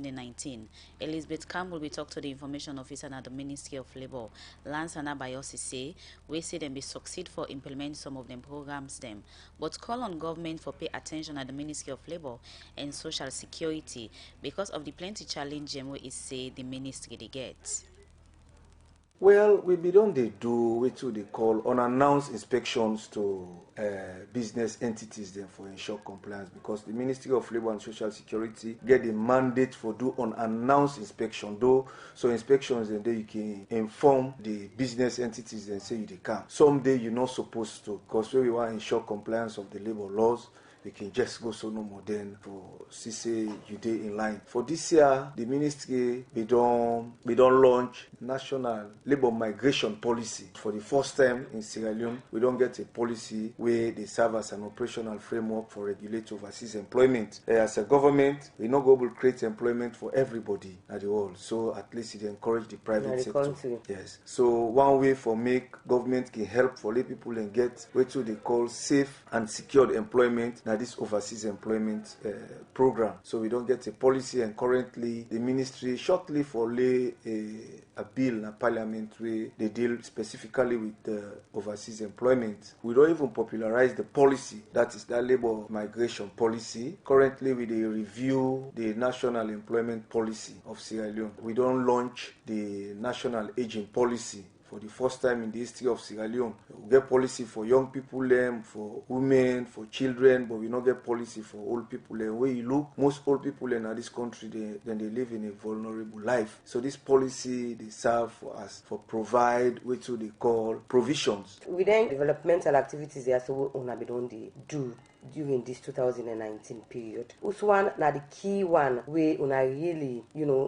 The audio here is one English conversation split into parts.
2019. Elizabeth Campbell will talk to the information officer at the Ministry of Labour. Lance Anabayosi say, we say them be succeed for implement some of them programs them, but call on government for pay attention at the Ministry of Labour and Social Security because of the plenty challenge them where it say the ministry they get. Well, we don't they do what they call unannounced inspections to business entities then for ensure compliance, because the Ministry of Labour and Social Security get a mandate for do unannounced inspection though. So inspections and then you can inform the business entities and say they can. Someday you're not supposed to, because we want to ensure compliance of the labor laws. We can just go so no more than for CC you day in line. For this year, the ministry we don't launch national labor migration policy. For the first time in Sierra Leone, we don't get a policy where they serve as an operational framework for regulate overseas employment. As a government, we not go able to create employment for everybody at the world. So at least it encourage the private sector. Country. Yes. So one way for make government can help for lay people and get what they call safe and secured employment. This overseas employment program. So we don't get a policy, and currently the ministry shortly for lay a bill in parliament where they deal specifically with overseas employment. We don't even popularize the policy, that is that labor migration policy. Currently we they review the national employment policy of Sierra Leone. We don't launch the national aging policy. For the first time in the history of Sierra Leone, we get policy for young people, for women, for children, but we don't get policy for old people. Where you look, most old people in this country, they live in a vulnerable life. So this policy, they serve for us, for provide what they call provisions. Within developmental activities, they also do during this 2019 period. Which one now the key one where una really,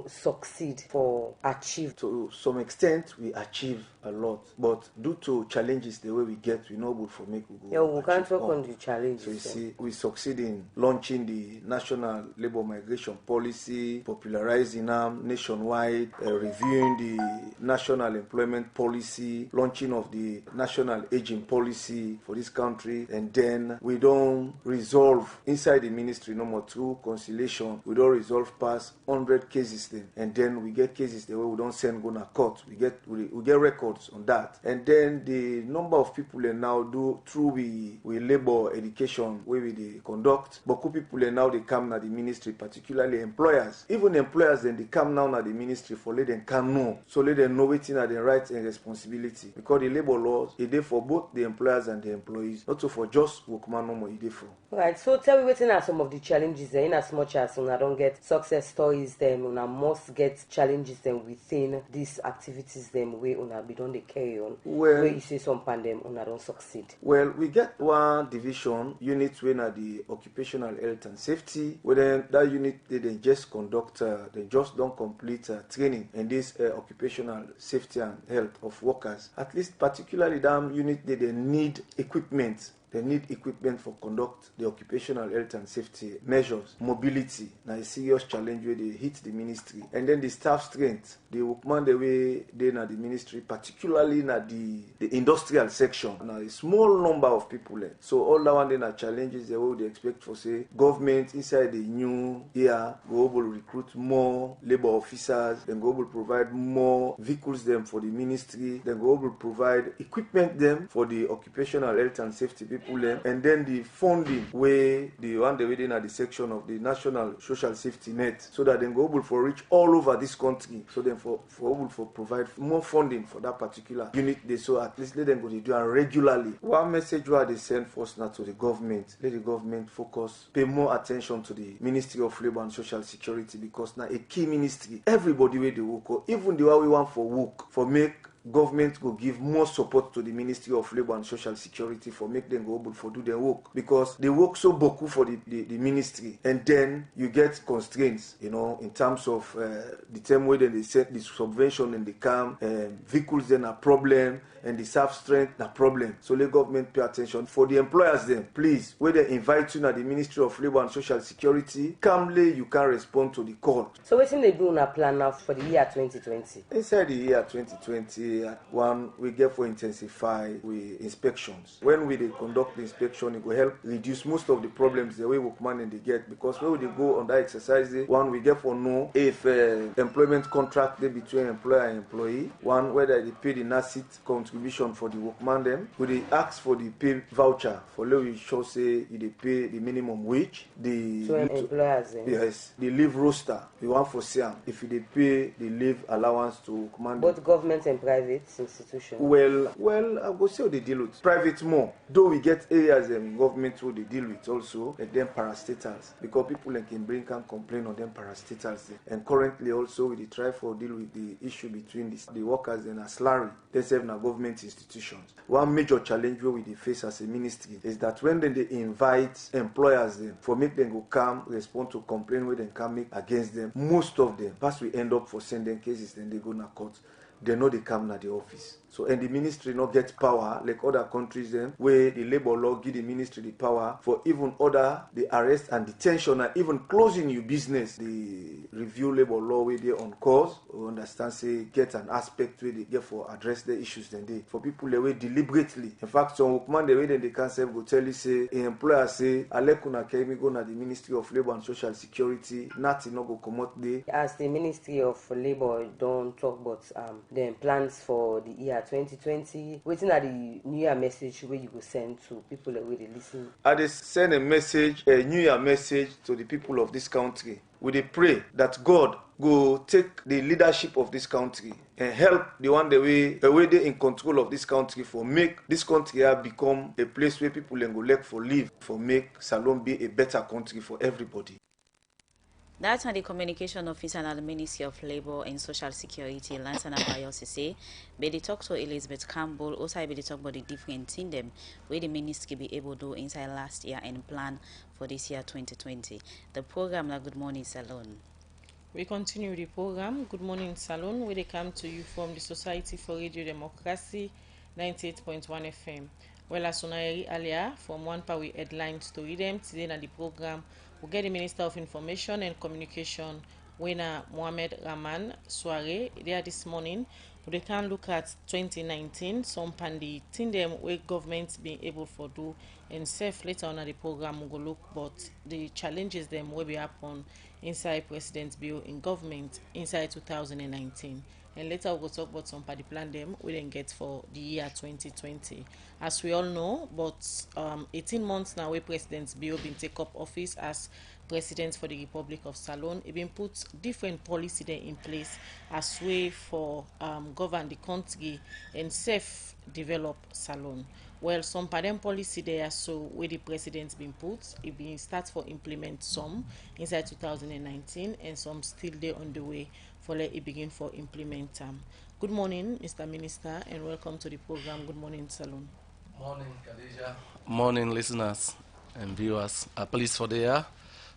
succeed for achieve? To some extent, we achieve a lot, but due to challenges the way we get, we know good for make we go. Yeah, we can't talk on the challenges. So you see, we succeed in launching the national labor migration policy, popularizing them nationwide, reviewing the national employment policy, launching of the national aging policy for this country, and then we don't resolve inside the ministry no more through conciliation. We don't resolve past 100 cases then, and then we get cases the way we don't send go to court. We get records on that, and then the number of people now do through we labor education where we conduct. But people now they come na the ministry, particularly employers. Even employers then they come now na the ministry for let them can know, so let them know waiting at the rights and responsibility, because the labor laws is there for both the employers and the employees, not so for just workman no more is there for. Right. So tell me what are some of the challenges there, in as much as una don't get success stories them, una must get challenges them within these activities them where una be don't they carry on. Well, where you say some pandem una don't succeed. Well, we get one division unit when at the occupational health and safety. Where then that unit they just conduct, they just don't complete training in this occupational safety and health of workers. At least particularly that unit they need equipment. They need equipment for conduct the occupational health and safety measures. Mobility, now a serious challenge where they hit the ministry. And then the staff strength, the workman the way they na the ministry, particularly na the industrial section. Now a small number of people. So all that one then are challenges they would expect for say government inside the new year go able to recruit more labor officers, then go able to provide more vehicles them for the ministry, then go able to provide equipment them for the occupational health and safety people. And then the funding where the one they within at the section of the national social safety net, so that they go able for reach all over this country. So then for able for provide more funding for that particular unit. They so at least let them go to do it regularly. One message where they send first now to the government. Let the government focus, pay more attention to the Ministry of Labour and Social Security, because now a key ministry. Everybody where they work, even the one we want for work, for make government will give more support to the Ministry of Labour and Social Security for make them go able for do their work, because they work so beaucoup for the ministry, and then you get constraints, in terms of the time where they set the subvention and the camp, vehicles then a problem, and the staff strength a problem. So let government pay attention. For the employers then, please, where they invite you to the Ministry of Labour and Social Security, calmly you can respond to the call. So what they do in a plan now for the year 2020? Inside the year 2020, one we get for intensify with inspections. When we conduct the inspection, it will help reduce most of the problems the way workman and they get, because when they go on that exercise, one we get for know if employment contract they between employer and employee, one whether they pay the NACIT contribution for the workman them, we they ask for the pay voucher for let we show say they pay the minimum wage, the So employers yes, the leave roster we want for Siam if they pay the leave allowance to command both government and private institutions. Well, I go say they deal with private more. Though we get areas in government who they deal with also, like them parastatals, because people like in brain can complain on them parastatals. And currently also we try for deal with the issue between the workers and a salary. They serve na government institutions. One major challenge where we face as a ministry is that when they invite employers them for make them go come respond to complain where they can make against them, most of them, first we end up for sending cases, then they go na court. They know they come to the office. So, and the ministry not get power like other countries then, where the labor law give the ministry the power for even order the arrest and detention and even closing your business. The review labor law where they on cause, or understand say get an aspect where they get for address the issues then they for people the way deliberately. In fact, some workman the way then they can say go tell you say an employer say Alekuna Kemi go na the Ministry of Labor and Social Security, nothing no go come out there. As the Ministry of Labor don't talk about them plans for the year 2020, waiting at the New Year message where you go send to people that will listen. I just send a message, a New Year message to the people of this country. We dey pray that God go take the leadership of this country and help the one the way they in control of this country for make this country become a place where people can go look for live, for make Salon be a better country for everybody. That's the communication officer at the Ministry of Labor and Social Security, Lansana Bayosise. But they talk to Elizabeth Campbell, also they talk about the different thing them where the ministry be able to do inside last year and plan for this year 2020. The program la Good Morning Salon. We continue the program Good Morning Salon where they come to you from the Society for Radio Democracy 98.1 FM. Well, as Sunayeri earlier, from one part we headlines to read them today in the program. We get the Minister of Information and Communication, Wena Mohamed Rahman Soare, there this morning. They can look at 2019, some pandi thing them where government being able for do, and safe later on at the program we go look, but the challenges them will be upon inside President's bill in government inside 2019. And later we'll talk about some party plan them we didn't get for the year 2020. As we all know, but 18 months now where President's bill been take up office as president for the Republic of Salon. It been put different policy there in place as way for govern the country and safe develop Salon. Well, some pattern policy there, so where the president's been put, it been start for implement some inside 2019 and some still there on the way for let it begin for implement. Good morning, Mr. Minister, and welcome to the program. Good morning, Salon. Morning, Khadija. Morning, listeners and viewers. Please for the year.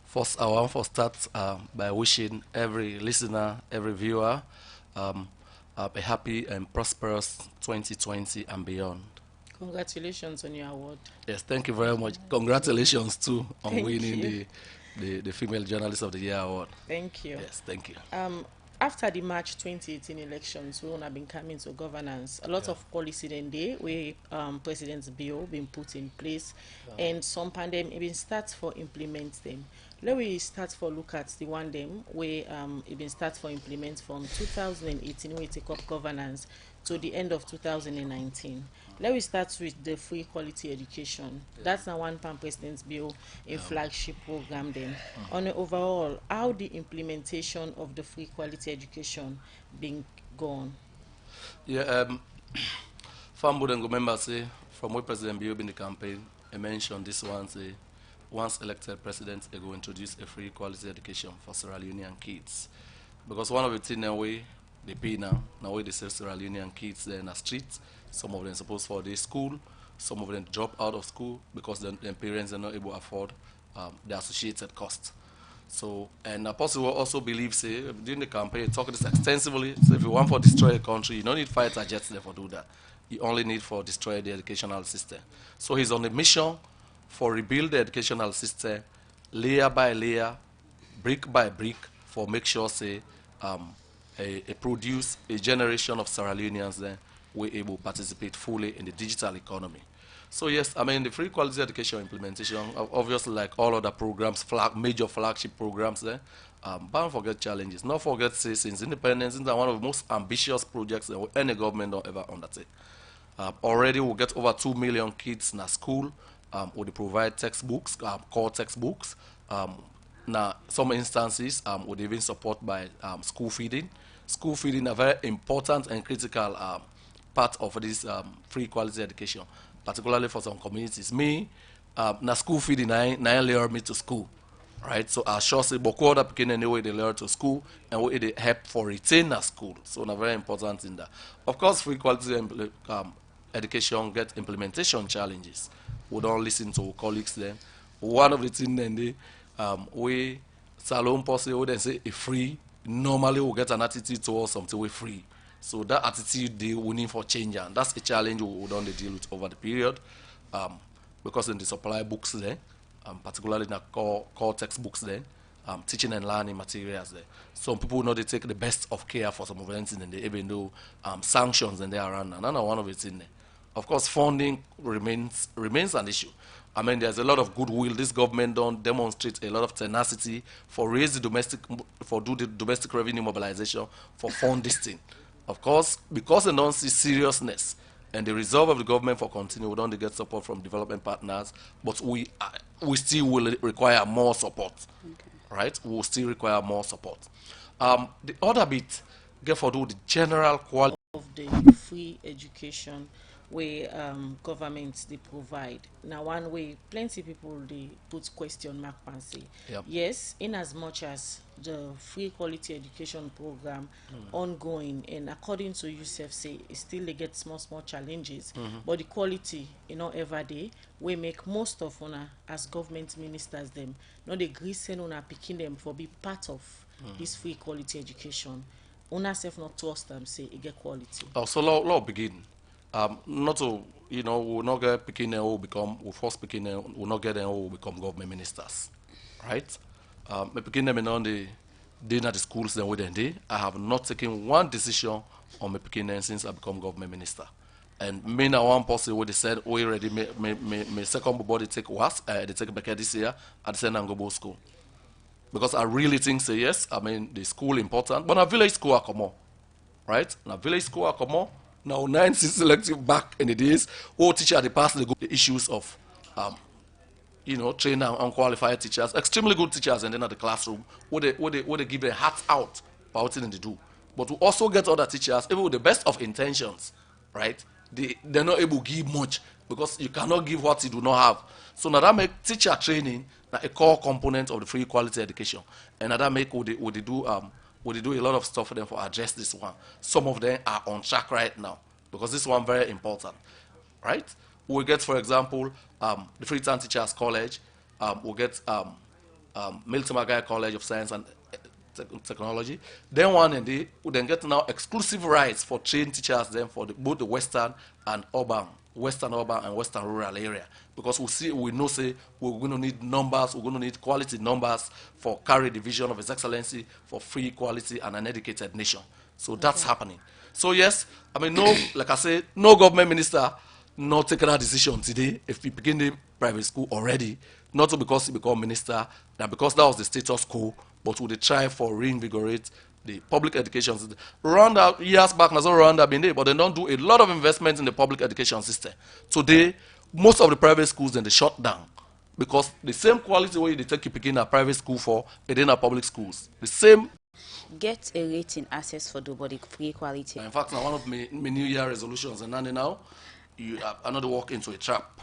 First, I want to start by wishing every listener, every viewer, a happy and prosperous 2020 and beyond. Congratulations on your award. Yes, thank you very much. Congratulations too on winning the Female Journalist of the Year award. Thank you. Yes, thank you. After the March 2018 elections, we have been coming to governance. A lot of policy then day where President's bill been put in place, and some pandemic been start for implement them. Let we start for look at the one them where it been start for implement from 2018 we take up governance to the end of 2019. Let we start with the free quality education. That's now one pan President's bill in flagship program then. On the overall, how the implementation of the free quality education being gone? Yeah, Farm Board and members say from where President Bill in the campaign, I mentioned this one say once elected president, they go introduce a free quality education for Sierra Leonean kids. Because one of the things now they pay now way they sell Sierra Leonean kids there in the streets. Some of them supposed for their school, some of them drop out of school because their parents are not able to afford the associated cost. So, and Apostle also believes, during the campaign, talk this extensively. So, if you want to destroy a country, you don't need fighter jets there for do that. You only need for destroy the educational system. So, he's on a mission for rebuild the educational system, layer by layer, brick by brick, for make sure produce a generation of Sierra Leoneans then were able to participate fully in the digital economy. So yes, I mean the free quality education implementation, obviously like all other programs, major flagship programs there, don't forget challenges. Not forget, say, since independence, it's one of the most ambitious projects that any government don't ever undertake. Already we'll get over 2 million kids in a school. We provide textbooks, core textbooks. Now, some instances would even support by school feeding. School feeding a very important and critical part of this free quality education, particularly for some communities. Me, na school feeding, I lure me to school, right? So I sure say, but other people anyway they learn to school and we they help for retain a school. So na very important in that. Of course, free quality education get implementation challenges. We don't listen to our colleagues then. One of the things then we salon policy we then say a free. Normally we get an attitude towards something we free. So that attitude we need for change, and that's a challenge we don't deal with over the period. Because in the supply books there, particularly in the core textbooks there, teaching and learning materials there. Some people know they take the best of care for some events in there, even though sanctions and they are around, and none of one of it's in there. Of course, funding remains an issue. I mean, there's a lot of goodwill. This government don't demonstrate a lot of tenacity for do the domestic revenue mobilization for fund this thing. Of course, because they don't see seriousness and the resolve of the government for continue, we don't get support from development partners, but we still will require more support, right? We will still require more support. The other bit, get for do the general quality of the free education where governments they provide. Now one way plenty people they put question mark and say Yep. yes, in as much as the free quality education program ongoing and according to yourself say it still they get small challenges, but the quality ever day we make most of una as government ministers them not the gree send una picking them for be part of this free quality education. Una self not trust them say it get quality. Oh, so law begin. Not to, we'll not get picking and will become, we'll first picking and we'll not get them will become government ministers, right? Me picking them in on the day at the schools then with day. I have not taken one decision on me picking them since I become government minister. And me now one person where they said we already me second body take was they take back this year at the Send and Go school. Because I really think say yes, I mean the school important, but a village school are come on, right? Now village school are come on. Now 9 6 selective back in the days, all teacher they pass the issues of train and unqualified teachers, extremely good teachers, and then at the classroom, where they give their hearts out for what they do. But we also get other teachers, even with the best of intentions, right? They're not able to give much because you cannot give what you do not have. So now that make teacher training a core component of the free quality education, and now that make would they do a lot of stuff for them for address this one. Some of them are on track right now because this one very important, right? We get, for example, the Freetown Teachers College. We'll get Milton Magai College of Science and Technology. Then one and they will then get now exclusive rights for trained teachers then for both the western and urban and western rural area. Because we know say we're going to need numbers, we're going to need quality numbers for carry the vision of His Excellency for free, quality, and an educated nation. So that's happening. So yes, I mean no, like I said, no government minister not taking that decision today if we begin the private school already, not because he become minister, now because that was the status quo, but would they try for reinvigorate the public education system. Rwanda, years back, not Rwanda been there, but they don't do a lot of investment in the public education system. Today, most of the private schools then they shut down because the same quality way they take you picking a private school for, it in a public schools. The same. Get a rating access for the body free quality. In fact, now one of my New Year resolutions, and now you another walk into a trap.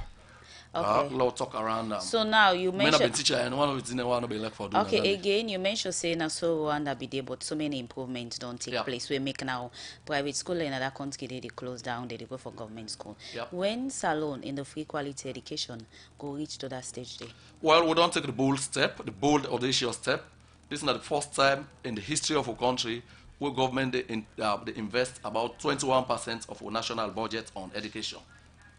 Okay. Lot talk around. So now you Men have been mentioned. teacher and one of it in one be like for doing. Okay, again, you mentioned saying now so Rwanda be there, but so many improvements don't take Yep. place. We make now private school in other country they close down, they go for government school. Yep. When Salon in the free quality education go reach to that stage there? Well, we don't take the bold step, the bold audacious step. This is not the first time in the history of our country where government they invest about 21% of our national budget on education,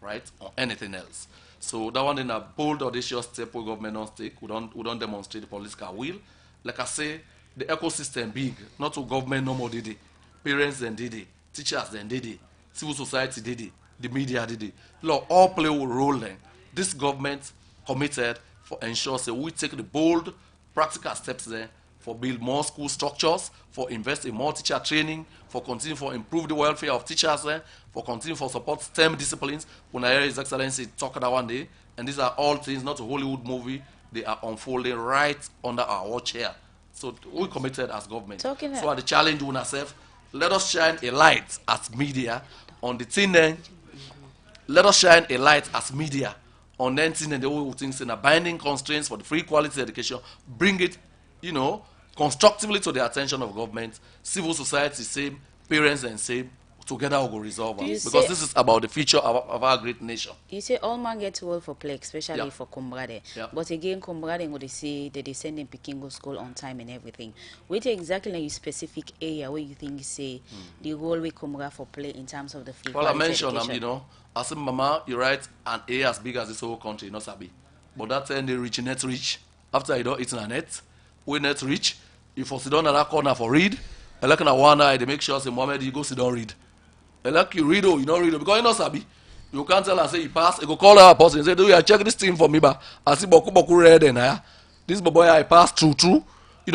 right? On anything else. So that one in a bold audacious step where government don't take. We don't demonstrate the political will. Like I say, the ecosystem big, not to government no more did it. Parents then did it, teachers then did it, civil society did it, the media did it. Look, all play a role then. This government committed for ensure say we take the bold practical steps there for build more school structures, for invest in more teacher training, for continue for improve the welfare of teachers there, for continue for support STEM disciplines. When I hear His Excellency talk that one day, and these are all things, not a Hollywood movie, they are unfolding right under our watch here. So we committed as government. So at the challenge on ourselves, let us shine a light as media on the thing then. Let us shine a light as media on then thing and the whole things in a binding constraints for the free quality education. Bring it, constructively to the attention of government, civil society same, parents and same. Together we will resolve it. Because this is about the future of our great nation. You say all man get well for play, especially for Kumbrade. But again, Kumbrade would say that they send them picking go school on time and everything. Which exactly in a specific area where you think say the role we Kumbrade for play in terms of the free well, I mentioned education. I said, Mama, you're right, an area as big as this whole country, not Sabi. But that's when they reach net reach. After you don't eat in a net, we net reach. You for sit down in that corner for read. I like in one eye, they make sure say Mohammed you go sit down read. I like you read you don't read because you know Sabi. You can't tell and say you pass. You go call our person and say, do you check this thing for me, ba? I see boku red and this boy I pass through.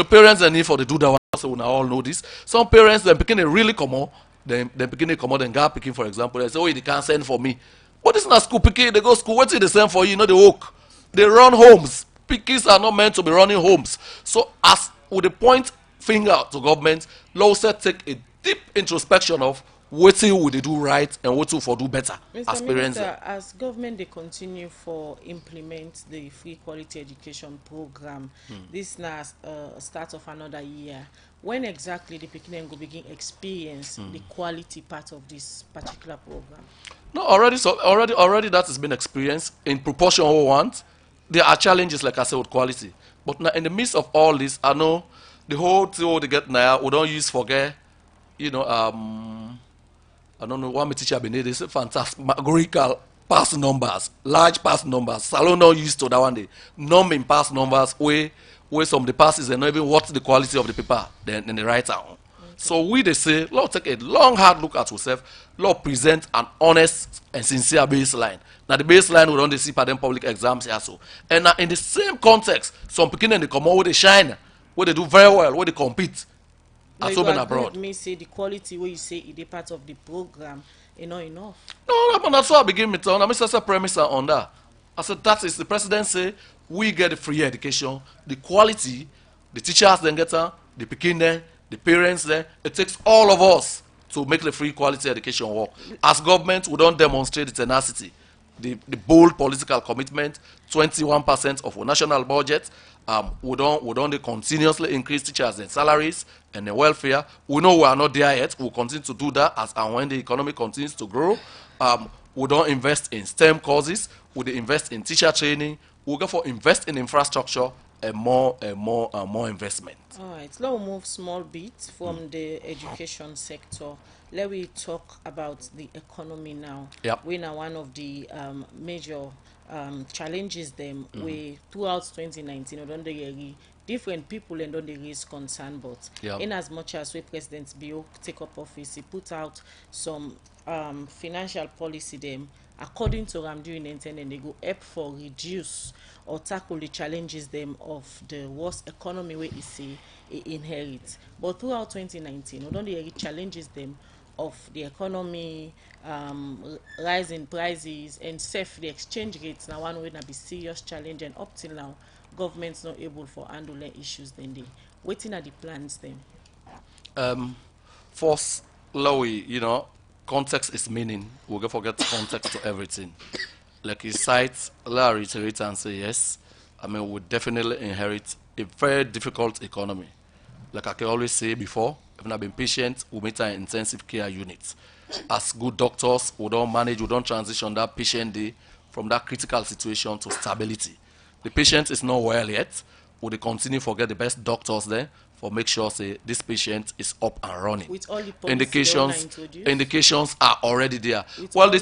Parents and need for the do that one. So we all know this. Some parents then picking a really come on, then picking a come on, then gap picking for example. They say, oh, they can't send for me. But this is not school picking. They go school. What did they send for you? They work. They run homes. Pickings are not meant to be running homes. So as with the point finger to government, law said take a deep introspection of what will they do right and what for do better. Mr. Minister, as government they continue for implement the free quality education program, this now start of another year. When exactly the beginning will begin experience the quality part of this particular program? No, already that has been experienced in proportion we want. There are challenges, like I said, with quality. But now in the midst of all this, I know the whole thing they get now, we don't use forget, I don't know what my teacher been they say fantasmagorical pass numbers, large pass numbers. Salon not used to that one day. Numbing pass numbers where some of the passes and not even what's the quality of the paper then they write down. So we they say, Lord, take a long hard look at yourself. Lord, present an honest and sincere baseline. Now the baseline we don't see for them public exams here so. And now in the same context, some beginning they come out where they shine, where they do very well, where they compete. At home and abroad. Me say the quality where you say it is part of the program is not enough. No, that's why I begin with on. I must say premise on that. I said that is the president say we get the free education, the quality, the teachers then get the beginning, the parents there. It takes all of us to make the free quality education work. As government, we don't demonstrate the tenacity, the bold political commitment, 21% of our national budget. We don't continuously increase teachers and salaries and the welfare. We know we are not there yet. We'll continue to do that as and when the economy continues to grow. We don't invest in STEM courses. We invest in teacher training. We go for invest in infrastructure and more investment. All right, let's move small bit from the education sector. Let me talk about the economy now. Yep. We are one of the major challenges them we throughout 2019 or don't they different people and don't they raise concern, but in as much as we President Bio take up office, he put out some financial policy them according to during intend and they go up for reduce or tackle the challenges them of the worst economy where he see he inherit. But throughout 2019, or don't they challenges them of the economy, rising prices and safe the exchange rates now one way na be serious challenge, and up till now government's not able for handling issues then they waiting at the plans then. First, Lowy, context is meaning. We'll go forget context to everything. Like he cites, let reiterate and say yes. I mean, we definitely inherit a very difficult economy. Like I can always say before, if I've been patient, we meet an intensive care unit. As good doctors, we don't manage, we don't transition that patient day from that critical situation to stability. The patient is not well yet. Would they continue to get the best doctors there for make sure say this patient is up and running? With all the indications are already there. Well, the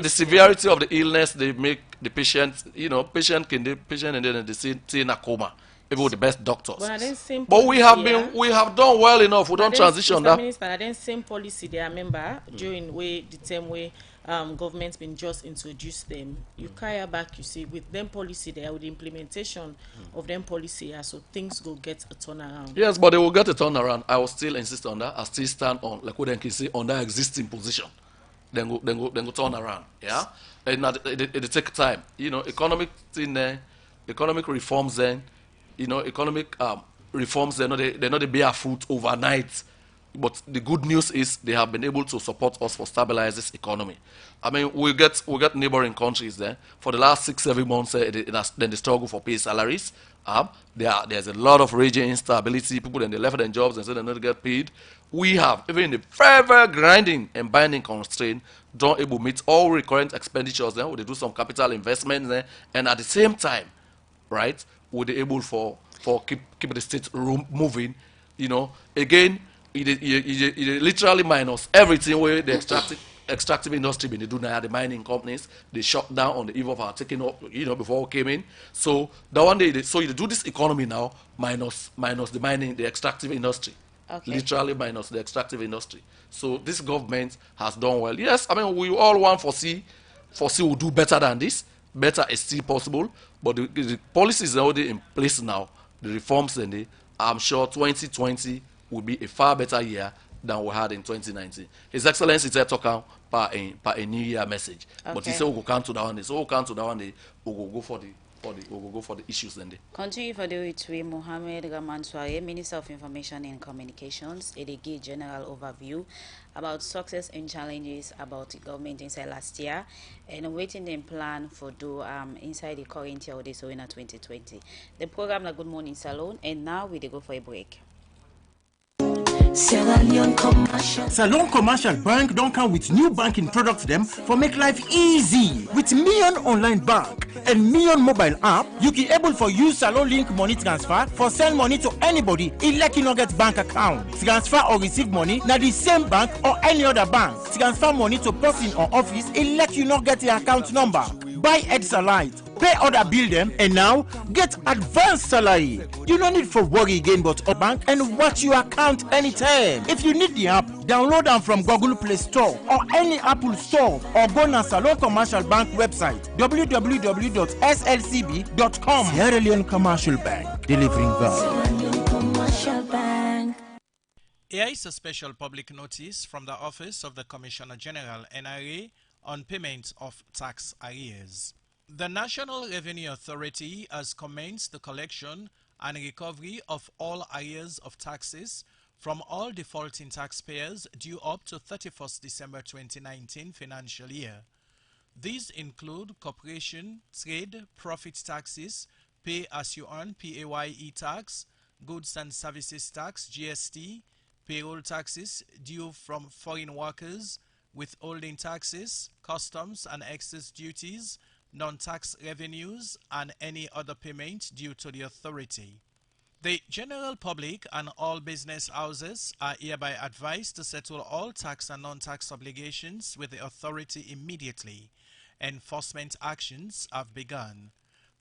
severity of the illness they make the patient, patient and then they stay in a coma. even with the best doctors. But then same But we have done well enough. We don't transition Mr. that. Minister, and then same policy they are member during way the term way government's been just introduced them. You carry back, you see, with them policy there, with the implementation of them policy, so things go get a turnaround. Yes, but they will get a turnaround. I will still insist on that. I still stand on, like what they can say, on that existing position. Then go turn around. Yeah, and it take time. You know, economic thing there, economic reforms then, you know, economic reforms. They're not the bare foot overnight. But the good news is they have been able to support us for stabilize this economy. I mean, we get neighboring countries there for the last 6-7 months. Then the struggle for pay salaries. There's a lot of raging instability. People then they left their jobs and said they're not get paid. We have even in the very very grinding and binding constraint don't able to meet all recurrent expenditures. Then we do some capital investments there, and at the same time, right, we're able for keep the state room moving. You know, again, it literally minus everything where the extractive industry been do now, the mining companies, they shut down on the eve of our taking up, you know, before we came in. So that one day, so you do this economy now minus the mining, the extractive industry. Okay. Literally minus the extractive industry. So this government has done well. Yes, I mean, we all want foresee will do better than this. Better is still possible, but the policies are already in place now. The reforms and I'm sure 2020 will be a far better year than we had in 2019. His Excellency said talking by a New Year message, but he Okay. said we will come to that one day. So we'll come to that one day. We will go for the issues then. Continue for the with Mohammed Gaman Sware, Minister of Information and Communications. It gave general overview about success and challenges about the government inside last year and waiting them plan for do inside the current year or the so in 2020. The program na Good Morning Salon, and now we dey go for a break. Salon Commercial Bank don't come with new banking products them for make life easy. With Million Online Bank and Million Mobile App, you can able for use Salon Link money transfer for send money to anybody like you not get bank account. Transfer or receive money na the same bank or any other bank. Transfer money to person or office like you not get the account number. Buy Ed-Salite, pay other bill them, and now get advanced salary. You don't need for worry again but a bank and watch your account anytime. If you need the app, download them from Google Play Store or any Apple Store or go to Salon Commercial Bank website www.slcb.com. Sierra Leone Commercial Bank, delivering value. Here is a special public notice from the Office of the Commissioner General NRA on payment of tax arrears. The National Revenue Authority has commenced the collection and recovery of all arrears of taxes from all defaulting taxpayers due up to 31st December 2019 financial year. These include corporation, trade, profit taxes, pay as you earn PAYE tax, goods and services tax GST, payroll taxes due from foreign workers, withholding taxes, customs and excess duties, non-tax revenues, and any other payment due to the authority. The general public and all business houses are hereby advised to settle all tax and non-tax obligations with the authority immediately. Enforcement actions have begun.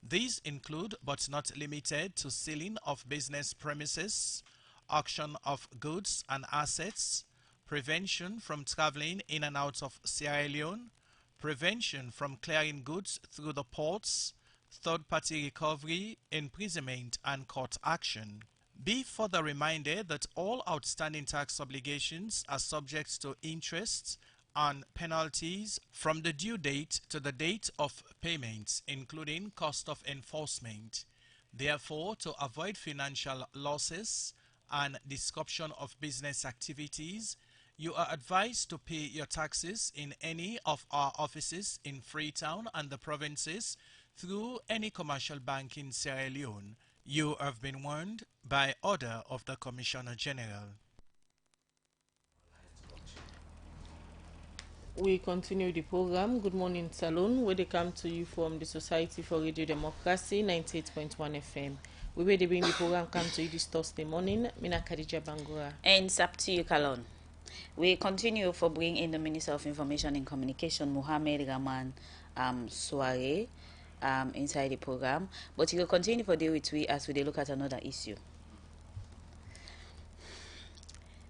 These include, but not limited to, sealing of business premises, auction of goods and assets, prevention from traveling in and out of Sierra Leone, prevention from clearing goods through the ports, third-party recovery, imprisonment, and court action. Be further reminded that all outstanding tax obligations are subject to interest and penalties from the due date to the date of payment, including cost of enforcement. Therefore, to avoid financial losses and disruption of business activities, you are advised to pay your taxes in any of our offices in Freetown and the provinces through any commercial bank in Sierra Leone. You have been warned by order of the Commissioner General. We continue the program Good Morning Salon, where they come to you from the Society for Radio Democracy 98.1 FM. We will bring the program come to you this Thursday morning. Mina Khadija Bangura. And it's up to you, Kalon. We continue for bringing in the Minister of Information and Communication, Mohammed Gaman Sware. inside the program. But you will continue for day with we as we look at another issue.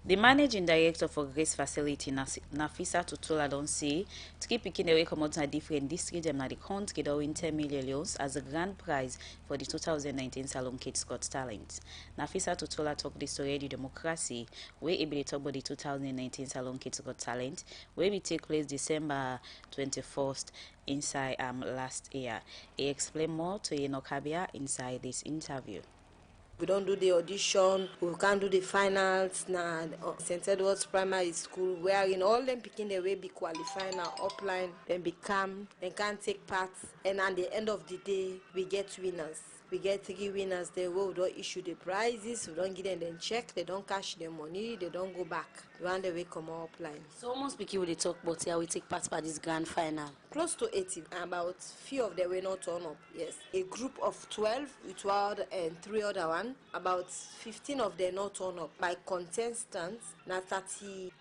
The managing director for Grace Facility, Nafisa Tutola, don't say to keep picking away come out in different districts and the count get win 10 million euros as a grand prize for the 2019 Salon Kids Got Talent. Nafisa Tutola talked this to Radio Democracy, where he be talk about the 2019 Salon Kids Got Talent, where we take place December 21st inside last year. He explained more to Enokabia inside this interview. We don't do the audition, we can't do the finals now. St. Edward's Primary School, wherein all them picking the way be qualifying now upline, then become, then can't take part, and at the end of the day, we get winners. We get 3 winners, then we don't issue the prizes, we don't give them the check, they don't cash their money, they don't go back. One day we come up upline. So almost speaking with the talk about here, we take part by this grand final. Close to 80, about few of them will not turn up, yes. A group of 12 with one and 3 other one, about 15 of them not turn up. By contestants, now 33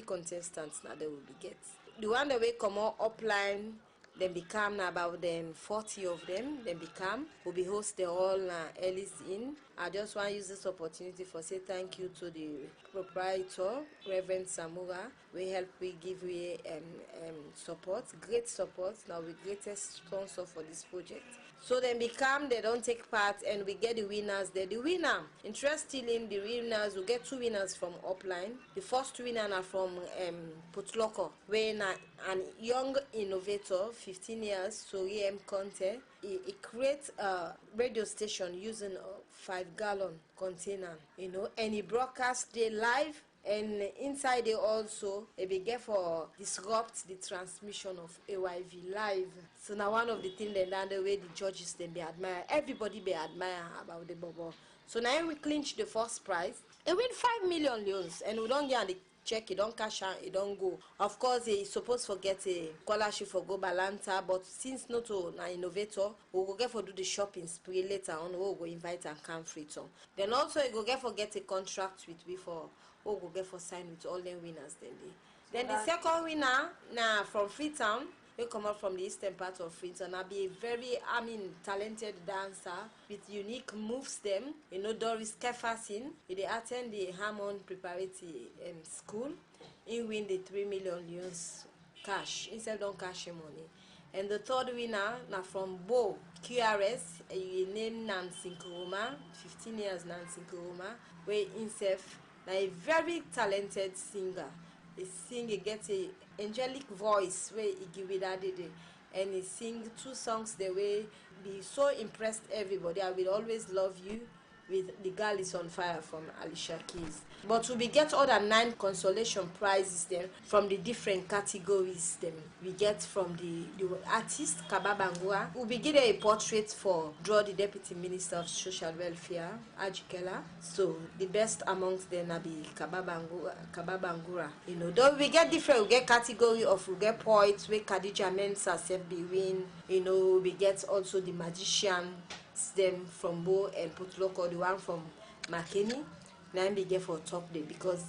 contestants now they will be get. The one that will come up upline, then become about them 40 of them, then become, will be host the whole Ellis in. I just want to use this opportunity for say thank you to the proprietor, Reverend Samura. We help, we give we support, great support. Now we greatest sponsor for this project. So then become, they don't take part, and we get the winners. They're the winner. Interestingly, the winners, we get 2 winners from upline. The first winner are from Putloko, where an young innovator, 15 years, so EM Conte, he creates a radio station using a 5-gallon container, and he broadcasts the live. And inside they also begin for disrupt the transmission of AYV live. So now one of the things that the way the judges then be admire, everybody be admire about the bubble. So now we clinch the first prize. They win 5 million euros, and we don't get the check, it don't cash out, it don't go. Of course, he's supposed to get a scholarship for Go Balanta, but since not an innovator, we will get for do the shopping spree later on, we will go invite and come free to. Then also he will get for get a contract with we for we will get for sign with all the winners then the second winner now from Freetown, he come up from the eastern part of Freetown. I'll be a very talented dancer with unique moves them. Doris Kefasin, they attend the Hammond Preparatory School. He win the 3 million euros cash instead don't cash him money. And the third winner now from Bo QRS, he named Nancy Nkrumah, 15 years Nancy Nkrumah, where himself a very talented singer. He gets a angelic voice where he give it that day, and he sing 2 songs the way be so impressed everybody. I will always love you with The Girl Is on Fire from Alicia Keys. But we get other 9 consolation prizes then from the different categories then. We get from the artist Kababangura, who be given a portrait for draw the Deputy Minister of Social Welfare, Ajikela. So the best amongst them will be Kababangura. Though we get different, we get category of, we get poets, we Khadija Mensah self be win. We get also the magician, them from Bo and Putloko, the one from Makeni. Now be get for top day because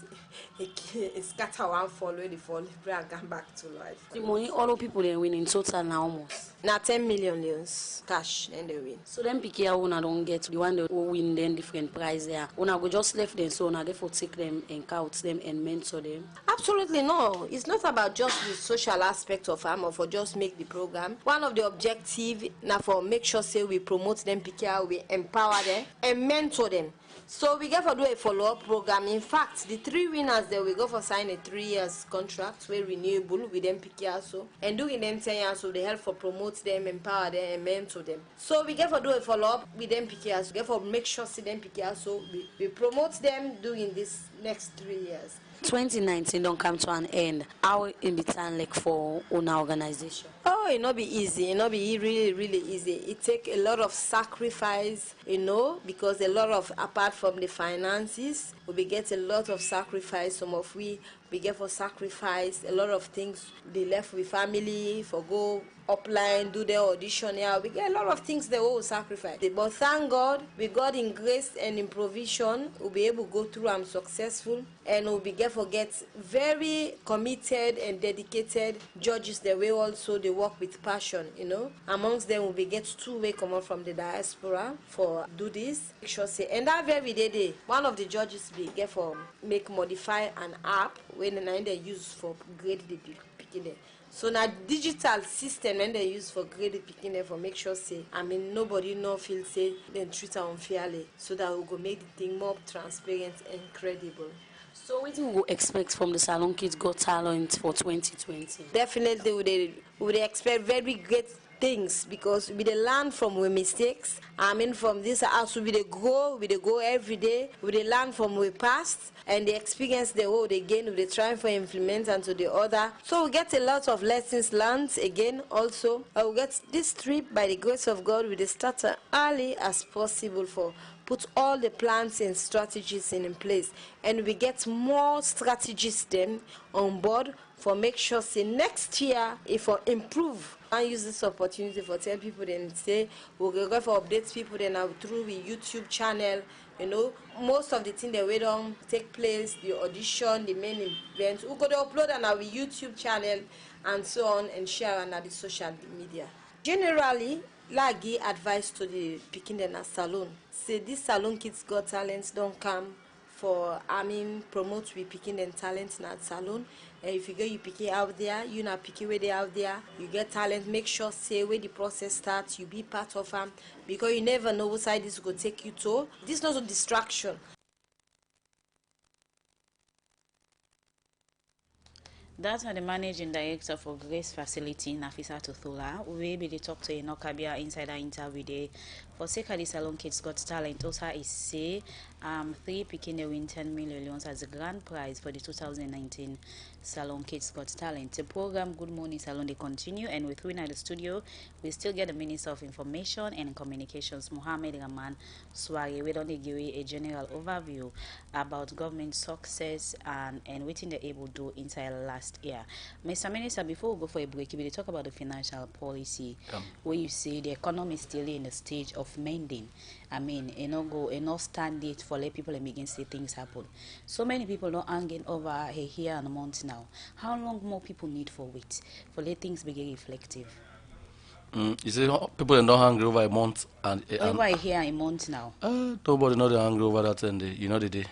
it scatter one follow the fall and come back to life. The money all the people they win in total now almost. Now 10 million euros cash and they win. So then pick here una don't get the one that will win then different prize there. Una go just left them so una therefore take them and count them and mentor them. Absolutely no. It's not about just the social aspect of them or for just make the program. One of the objective now for make sure say we promote them, pick here, we empower them and mentor them. So we get for do a follow-up program. In fact, the 3 winners there we go for sign a 3 years contract, very renewable with them PKSO, and doing them 10 years so they help for promote them, empower them, and mentor them. So we get for do a follow-up with them PKSO. We get for make sure see them PKSO. We promote them during this next 3 years. 2019 don't come to an end. How in the time like for our organization? Oh, it not be easy. It not be really easy. It take a lot of sacrifice, because a lot of apart from the finances, we get a lot of sacrifice. Some of we we get for sacrifice a lot of things. They left with family for go upline, do their audition here. We get a lot of things they will sacrifice. But thank God, with God in grace and in provision, we'll be able to go through and successful, and we'll be get very committed and dedicated judges that will also they work with passion, you know. Amongst them will be get two way come out from the diaspora for do this. Make sure say, and that very day, one of the judges be get for make modify an app when they use for grade the picking. So now digital system and they use for grade picking for make sure say nobody no feel say then treat her unfairly, so that we go make the thing more transparent and credible. So what do you expect from the Salon Kids Got Talent for 2020? Definitely we expect very great things, because we dey learn from our mistakes. From this house we dey go every day. We dey learn from our past and the experience they hold again. We dey try for implement and to the other. So we get a lot of lessons learned again. Also, we get this trip by the grace of God. We dey start as early as possible for put all the plans and strategies in place, and we get more strategies then on board for make sure say next year if we improve. I use this opportunity for tell people then say we'll go for updates people then through the YouTube channel. You know, most of the things that we don't take place, the audition, the main event, we could upload on our YouTube channel and so on, and share on the social media. Generally, like give advice to the picking in a salon. Say this Salon Kids Got Talents don't come for promote we picking and talent in that salon. And if you go you pick it out there, you not pick it where they out there, you get talent, make sure say where the process starts, you be part of them, because you never know what side this will take you to. This is not a distraction. That's the managing director for Grace Facility, Nafisa Tuthola. We will be talk to Inokabia insider interview day. For Sekali Salon Kids Got Talent, also is say 3 picking a win 10 million as a grand prize for the 2019 Salon Kids Got Talent. The program Good Morning Salon they continue, and with Win at the studio, we still get the Minister of Information and Communications, Mohammed Rahman Swari. We don't give a general overview about government success and what they're able to do inside last year. Mr. Minister, before we go for a break, we talk about the financial policy where you say the economy is still in the stage of mending. No stand it for let people and begin to see things happen. So many people don't hanging over a year and a month now. How long more people need for wait for let things begin reflective? You see, people are not hungry over a month and over a year, a month now. Nobody know they're hungry over that, and you know the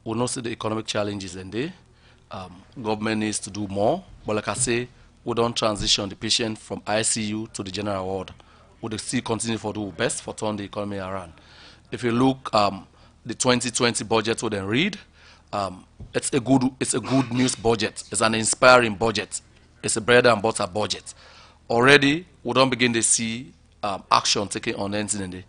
we not see the economic challenges, and government needs to do more. But like I say, we don't transition the patient from ICU to the general ward. We still continue for do best for turn the economy around. If you look the 2020 budget, we then read. It's a good news budget. It's an inspiring budget. It's a bread and butter budget. Already, we don't begin to see action taken on anything.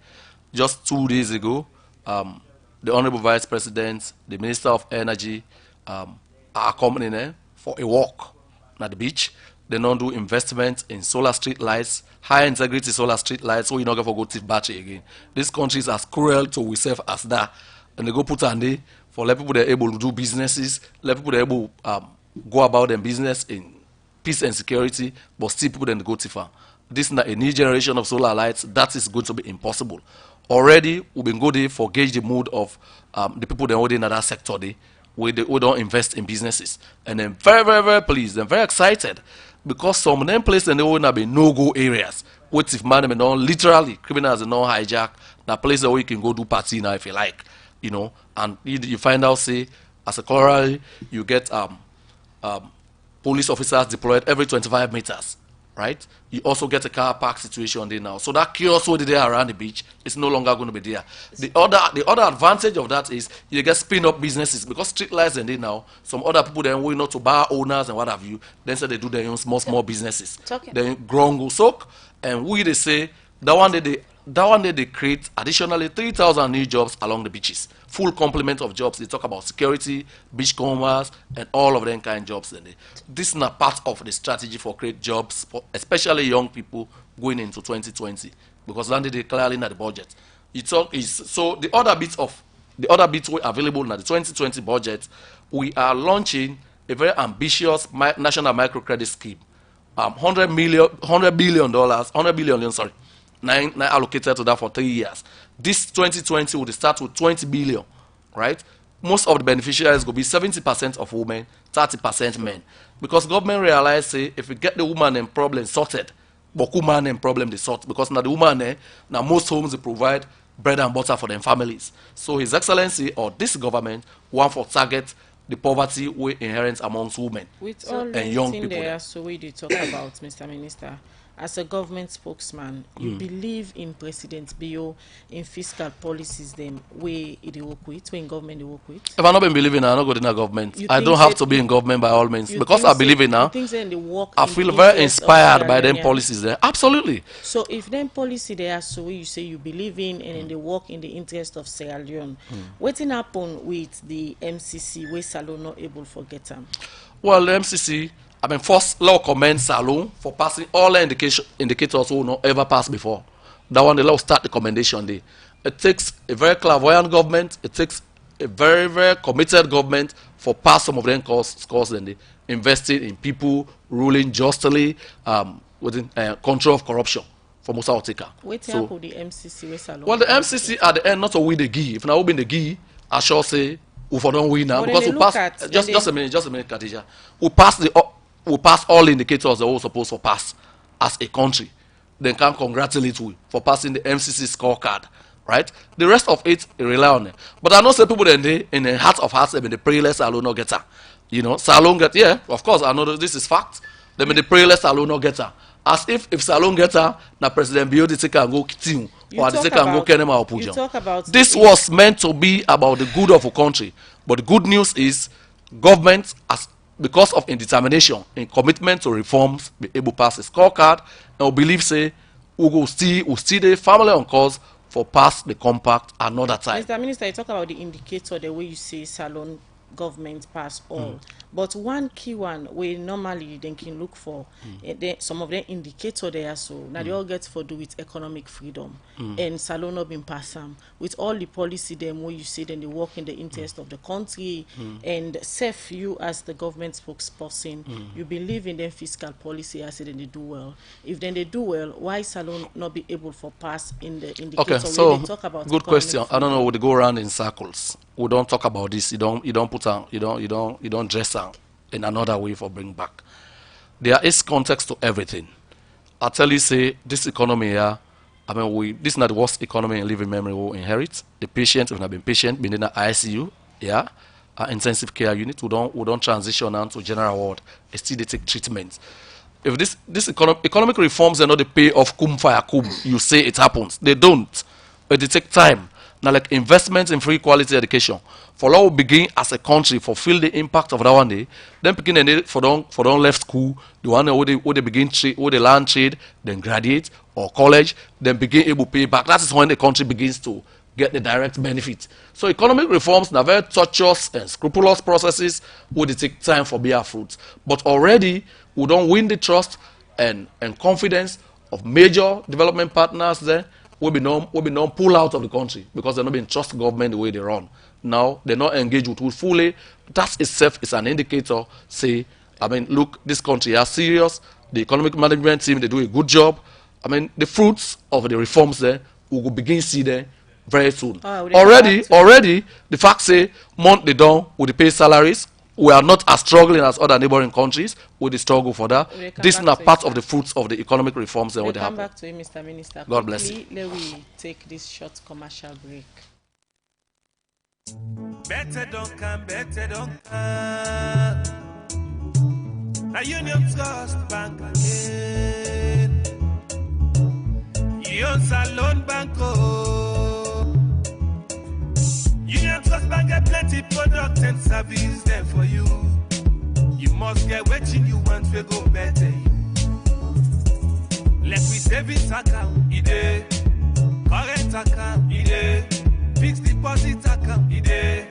Just 2 days ago, the Honorable Vice President, the Minister of Energy, are accompanying for a walk at the beach. They don't do investment in solar street lights, high integrity solar street lights, so you're not going to go to battery again. This country is as cruel to ourselves as that. And they go put on there for let people that are able to do businesses, let people that are able go about their business in peace and security, but still people then go too far. This is not a new generation of solar lights. That is going to be impossible. Already, we've been good for gauge the mood of the people that are already in that sector. We don't invest in businesses. And I'm very, very, very pleased. I'm very excited because some of them places and they will not be no-go areas. What if man don't literally criminals and non hijack that place where you can go do party now if you like, you know, and you find out say as a corollary you get police officers deployed every 25 meters, right? You also get a car park situation there now. So that kiosk over there around the beach is no longer going to be there. The other advantage of that is you get spin-up businesses because street lights and there now. Some other people then will not to bar owners and what have you. Then say they do their own small businesses. Then grown go soak, and they say that one day they create additionally 3,000 new jobs along the beaches. Full complement of jobs. They talk about security, beach commerce, and all of them kind of jobs. This is not part of the strategy for create jobs, for especially young people going into 2020, because then they clearly not the budget. So the other bits were available in the 2020 budget. We are launching a very ambitious national microcredit scheme. $100 billion, sorry, nine allocated to that for 3 years. This 2020 will start with 20 billion, right? Most of the beneficiaries will be 70% of women, 30% men. Because government realize, say, if we get the woman and problem sorted, but woman and problem they sort, because now the woman, now most homes they provide bread and butter for their families. So His Excellency or this government want for target the poverty we inherent amongst women with all and young people. There, so we did talk about, Mr. Minister, as a government spokesman, you believe in President Bio in fiscal policies them where they work with, when government they work with? If I not been believing, I'm not good in a government. I don't have to be in government by all means. Because I believe in now, I feel very inspired by them policies there. Absolutely. So if them policy there, so you say you believe in and they work in the interest of Sierra Leone, what happen with the MCC where Salon not able to forget them? Well, the MCC, I mean, first, law commend Salon for passing all the indicators who not ever passed before. That one, the law start the commendation day. It takes a very clairvoyant government. It takes a very, very committed government for pass some of them scores and they invested in people ruling justly within control of corruption for Musa Otika. Wait so, the MCC with Salon? Well, the MCC at the end not a win the gi. If now we win the gi, I shall say we don't win now because we pass. Just a minute, Khadija. We pass all indicators that we're supposed to pass as a country. Then can congratulate we for passing the MCC scorecard, right? The rest of it, rely on it. But I know some people in the heart of hearts, they pray less Salon no get her. You know, Salon get, yeah, of course, I know that this is fact. They may pray less Salon no get her. As if Salon get her, now President Bio the take and go kill or the take and go Kenema or Puja. This was meant to be about the good of a country. But the good news is government as because of determination and commitment to reforms, be able to pass a scorecard, and we believe say we will still the family on cause for pass the compact another time. Mr. Minister, you talk about the indicator, the way you say Salon government pass all. But one key one we normally then can look for some of the indicator there, so now they all get for do with economic freedom and Salon not been pass with all the policy them where you say then they work in the interest of the country and safe you as the government spokesperson you believe in their fiscal policy as then they do well. If then they do well, why Salon not be able for pass in the indicator? Okay, so they talk about good question. Freedom? I don't know, would they go around in circles? We don't talk about this. You don't put on you don't dress on in another way for bring back. There is context to everything. I tell you, say this economy here. I mean, this is not the worst economy in living memory we inherit. The patients have not been patient, been in the ICU, yeah, intensive care unit. We don't transition now to general ward. Still they take treatment. If this economic reforms are not the pay of kum fire kum, you say it happens. They don't. But they take time. Now, like investments in free quality education, for law begin as a country fulfill the impact of that one day. Then begin and for don't left school, the one where they begin trade, where they learn trade, then graduate or college, then begin able to pay back. That is when the country begins to get the direct benefit. So economic reforms are very tortuous and scrupulous processes where they take time for bear fruits. But already we don't win the trust and confidence of major development partners there. Will be known pull out of the country because they're not being trust government the way they run. Now they're not engaged with it fully. That itself is an indicator. Say, I mean, look, this country is serious. The economic management team they do a good job. I mean, the fruits of the reforms there we will begin to see there very soon. Already, the fact say month they done with the pay salaries. We are not as struggling as other neighboring countries with the struggle for that. This is not part of the fruits of the economic reforms that would happen. Come back to you, Mr. Minister. God bless you. Let me take this short commercial break. Better don't come. Now Union Trust Bank again. Union Salon Banco. Union Trust Bank get plenty product and service there for you. You must get what you want to go better. Let me savings account, ide. Current account, ide. Fixed deposit account, ide.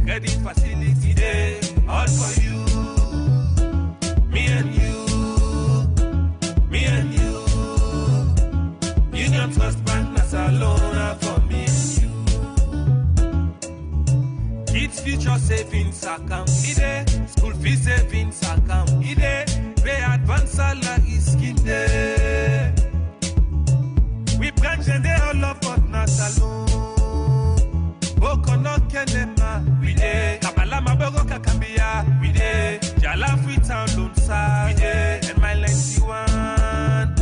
Credit facility, ide. All for you. Me and you. Union Trust Bank, that's a loan for me and you. Kids future savings account, ide. School Fee savings account, ide. Pay advance salary scheme day. We branch and they all up but not alone. Boko no kenema, we dey. Kabala mabogo kakambia, we dey. Jala free town loan sa, we dey. And my lengthy one,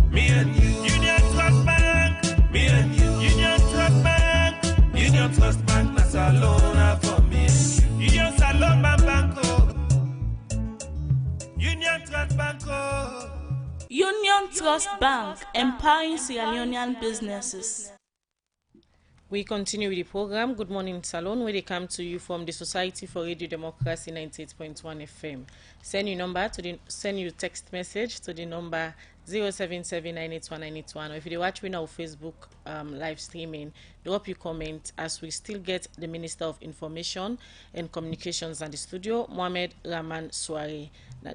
me and you. Union Trust Bank, me and you. Union Trust Bank, Union Trust Bank, na salona for me and you. Union Salon Banco, Union Trust Banco. Union Trust Bank, empowering Sierra Leonean businesses. We continue with the program. Good morning, Salon, where they come to you from the Society for Radio Democracy 98.1 FM. Send your text message to the number 077981981, or if you watch me on Facebook live streaming, drop your comment as we still get the Minister of Information and Communications at the studio, Mohamed Rahman Soare.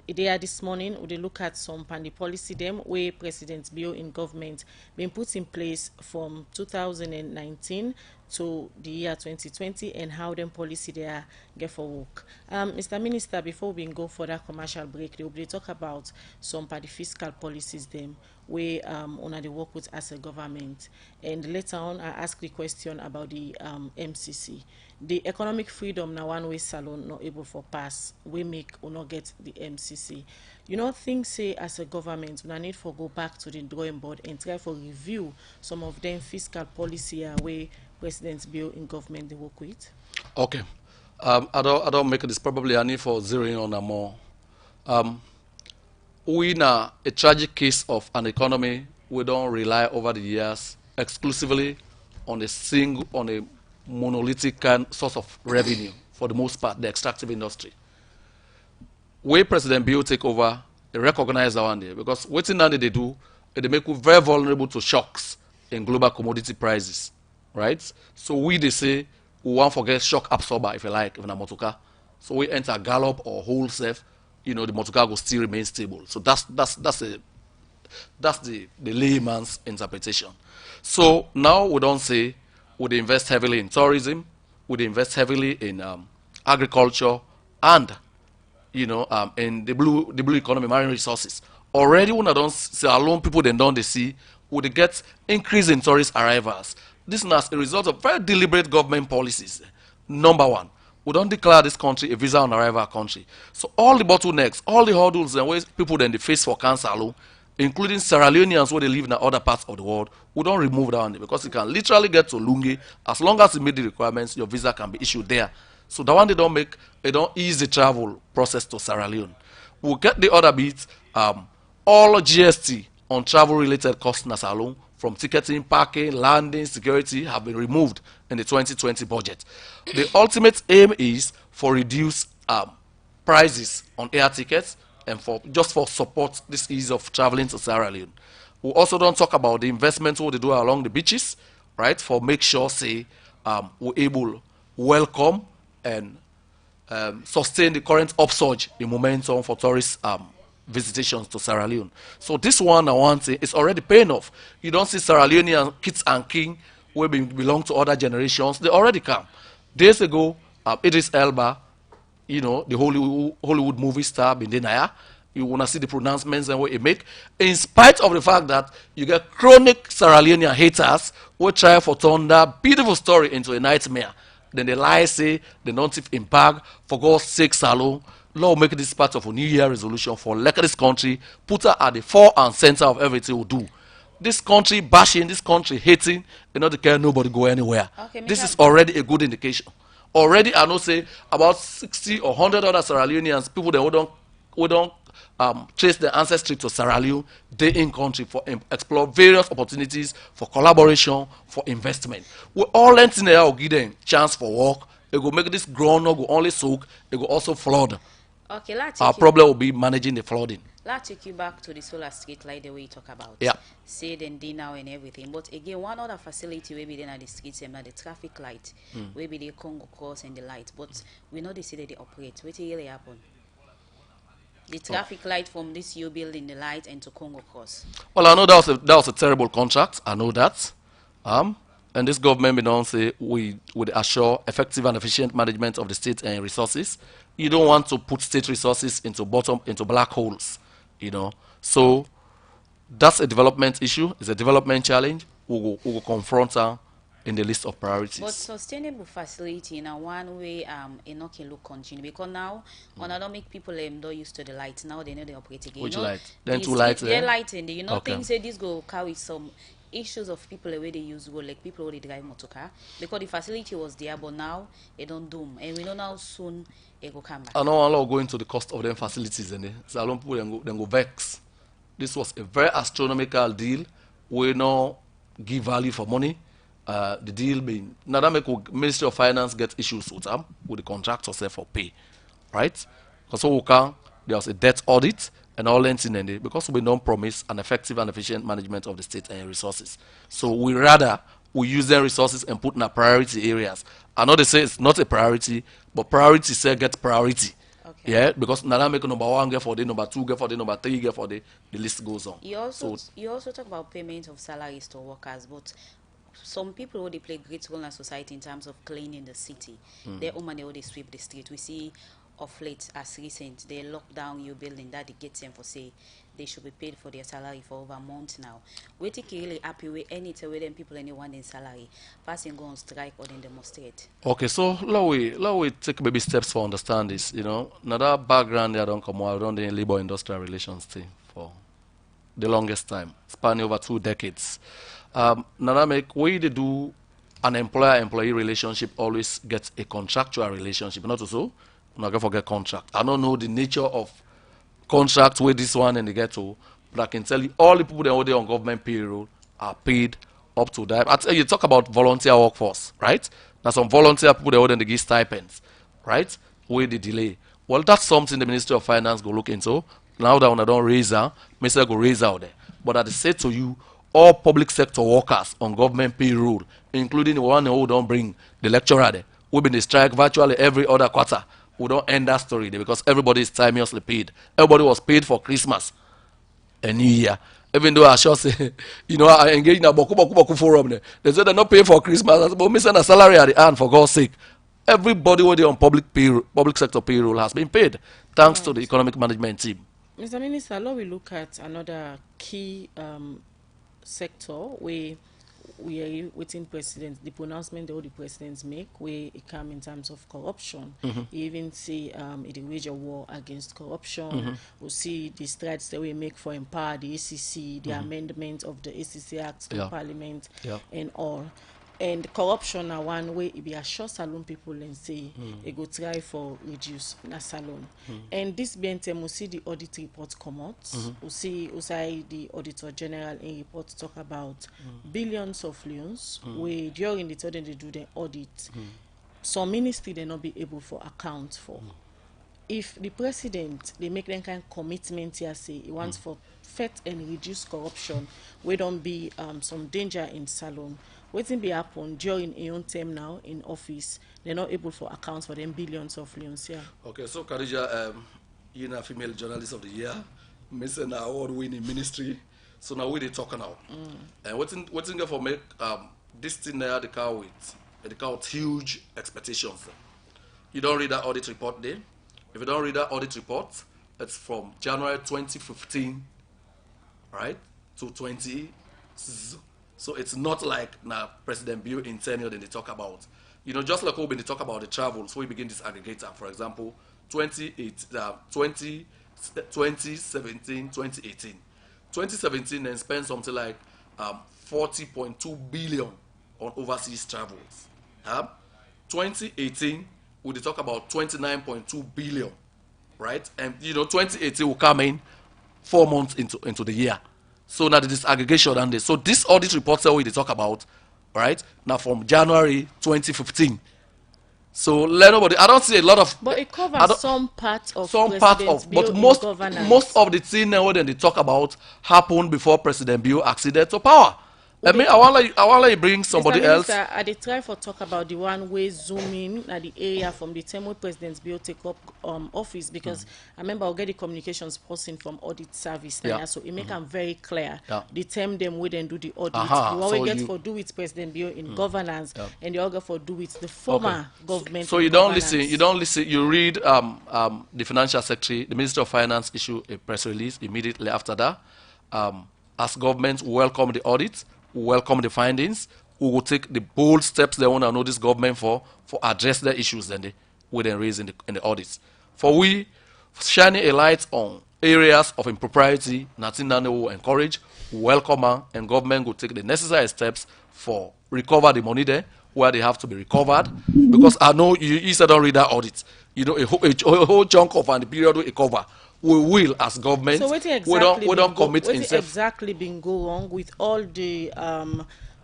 There this morning, we look at some pandy policy them where President Bio in government been put in place from 2019 to the year 2020 and how them policy they are get for work. Mr. Minister, before we go for that commercial break, they will talk about some party fiscal policies them where on the work with as a government, and later on I ask the question about the MCC. The economic freedom now one way Salon not able for pass, we make or not get the MCC. You know, things say as a government, we need for go back to the drawing board and try for review some of them fiscal policy where President's bill in government they work with. Okay. I don't make this probably a need for zeroing on a more. We now a tragic case of an economy we don't rely over the years exclusively on a monolithic source of revenue for the most part, the extractive industry. Where President Bill take over, they recognize that one day because what's in that they do, they make you very vulnerable to shocks in global commodity prices, right? So they say we want to forget shock absorber if you like, if in a motorcar. So we enter gallop or wholesale, the motorcar will still remain stable. So that's the layman's interpretation. So now we don't say would invest heavily in tourism, would invest heavily in agriculture, and in the blue economy, marine resources. Already when I don't say alone people then don't they see would they get increase in tourist arrivals. This is as a result of very deliberate government policies. Number one, we don't declare this country a visa on arrival country. So all the bottlenecks, all the hurdles and ways people then they face for cancer alone, including Sierra Leoneans where they live in other parts of the world, we don't remove that one because you can literally get to Lungi. As long as you meet the requirements, your visa can be issued there. So the one they don't ease the travel process to Sierra Leone. We'll get the other bit, all GST on travel-related costs in Sierra Leone, from ticketing, parking, landing, security, have been removed in the 2020 budget. The ultimate aim is for reduced prices on air tickets and for support this ease of traveling to Sierra Leone. We also don't talk about the investments what they do along the beaches, right? For make sure we're able welcome and sustain the current upsurge in momentum for tourist visitations to Sierra Leone. So this one I want to say is already paying off. You don't see Sierra Leonean kids and king who belong to other generations. They already come. Days ago, Idris Elba, the Hollywood movie star Bindenaya, you want to see the pronouncements and what he make, in spite of the fact that you get chronic Sierra Leonean haters who try for turn that beautiful story into a nightmare. Then they lie, say they don't impact. For God's sake, Salon, Lord, make this part of a New Year resolution for this country, put her at the fore and center of everything we do. This country bashing, this country hating, they care nobody go anywhere. Okay, this is already a good indication. Already, I know say about 60 or 100 other Sierra Leoneans, people that we don't trace their ancestry to Sierra Leone, they in country for explore various opportunities for collaboration, for investment. We all learn in there will give them chance for work. It will make this ground not go only soak, it will also flood. Okay, our problem will be managing the flooding. Let's take you back to the solar street light the way you talk about. Yeah. Say then day now and everything. But again, one other facility where we then at the streets and the traffic light, where we the Congo cross and the light. But we know they say that they operate. What really happen? The traffic light from this U building, the light, and to Congo cross. Well, I know that was a terrible contract. I know that. And this government may not say we would assure effective and efficient management of the state and resources. You don't want to put state resources into black holes, you know. So that's a development issue. It's a development challenge. We will confront her in the list of priorities. But sustainable facility in a one way enough can look continue because now when I don't make people not used to the lights, now they know they operate again. Which you know, light? Then two lights they're there? lighting. You know, Okay. things say this go carry some issues of people the way they use go like people who they drive motor car because the facility was there but now it don't doom and we know now soon it will come back. I know I'll go into the cost of them facilities and so I don't put them go vex. This was a very astronomical deal. We now give value for money. The deal being now that make Ministry of Finance get issues with them with the contractor say for pay, right? Because so we can there was a debt audit and all that in there because we don't promise an effective and efficient management of the state and resources. So we use their resources and put in our priority areas. I know they say it's not a priority, but priority say get priority. Okay. Yeah, because now make number one get for the number two get for the number three get for the list goes on. You also talk about payment of salaries to workers, but some people who they play great role in our society in terms of cleaning the city. They're women they sweep the street. We see of late as recent they lock down your building that they get them for say they should be paid for their salary for over a month now. We take really happy with any time with them people anyone in salary. Passing go on strike or then demonstrate. Okay, so let we take baby steps for understand this. You know, now that background I don't come out, I run the labor industrial relations team for the longest time, spanning over 2 decades. Now that make way they do an employer-employee relationship always gets a contractual relationship. Not so, not gonna forget contract. I don't know the nature of contract with this one and they get to, but I can tell you all the people that are on government payroll are paid up to that. I tell you talk about volunteer workforce, right? Now some volunteer people that they give stipends, right? With the delay. Well, that's something the Ministry of Finance go look into. Now that when I don't raise her, Minister go raise out there. But I say to you, all public sector workers on government payroll, including the one who don't bring the lecturer there, we've been in strike virtually every other quarter. We don't end that story there because everybody is timeously paid. Everybody was paid for Christmas and New Year. Even though I sure say, you know, I engage in a boku forum there. They say they're not paying for Christmas. I said, but me send a salary at the end for God's sake. Everybody who on public sector payroll has been paid thanks to the economic management team. Mr. Minister, now we look at another key sector where we are waiting president, the pronouncement that all the presidents make, where it come in terms of corruption. You even see it wage a war against corruption. We see the strides that we make for empower the ACC, the amendment of the ACC Act to Parliament, and all. And corruption na one way it be assure salon people and say it go try for reduce na salon. And this BNTM we see the audit report come out. We see the Auditor General in report talk about billions of loans where during the time they do the audit, some ministry they not be able for account for. If the president they make them kind of commitment here say he wants for fight and reduce corruption, we don't be some danger in salon. Waiting be happen during a own term now in office, they're not able for account for them billions of loans. Yeah. Okay, so Khadija, you know, female journalist of the year, missing an award-winning ministry. So now we they talk now. And what's in there for make this thing there the car with huge expectations. You don't read that audit report there. If you don't read that audit report, it's from January 2015, right, to 20. So it's not like now President Bill in tenure that they talk about. You know, just like when they talk about the travel, so we begin this aggregator. For example, 2017, 2018. 2017 then spent something like 40.2 billion on overseas travels. 2018, we talk about 29.2 billion, right? And you know, 2018 will come in 4 months into the year. So now this aggregation and this. So this audit report that we talk about, right? Now from January 2015. So let nobody. I don't see a lot of. But it covers some part of. But most of the thing now that they talk about happened before President Bill acceded to power. I mean, I want to bring somebody Mr. else. Minister, I dey try for talk about the one way zoom in at the area from the time wey President Bill take up office, because I remember I get the communications person from audit service now, so it make am very clear the term them wey dem do the audit, the one So we get for do with President Bill in governance, and the other for do with the former government. So you don't listen. You don't listen. You read the financial secretary, the Minister of Finance issue a press release immediately after that. As government welcome the audit, welcome the findings, we will take the bold steps they want to know this government for address the issues then they will then raise in the audits. For we shining a light on areas of impropriety, nothing that will encourage, welcome her, and government will take the necessary steps for recover the money there where they have to be recovered. Because I know you said don't read that audit. You know, a whole chunk of the period will cover. We will, as government, So we don't commit exactly been go wrong with all the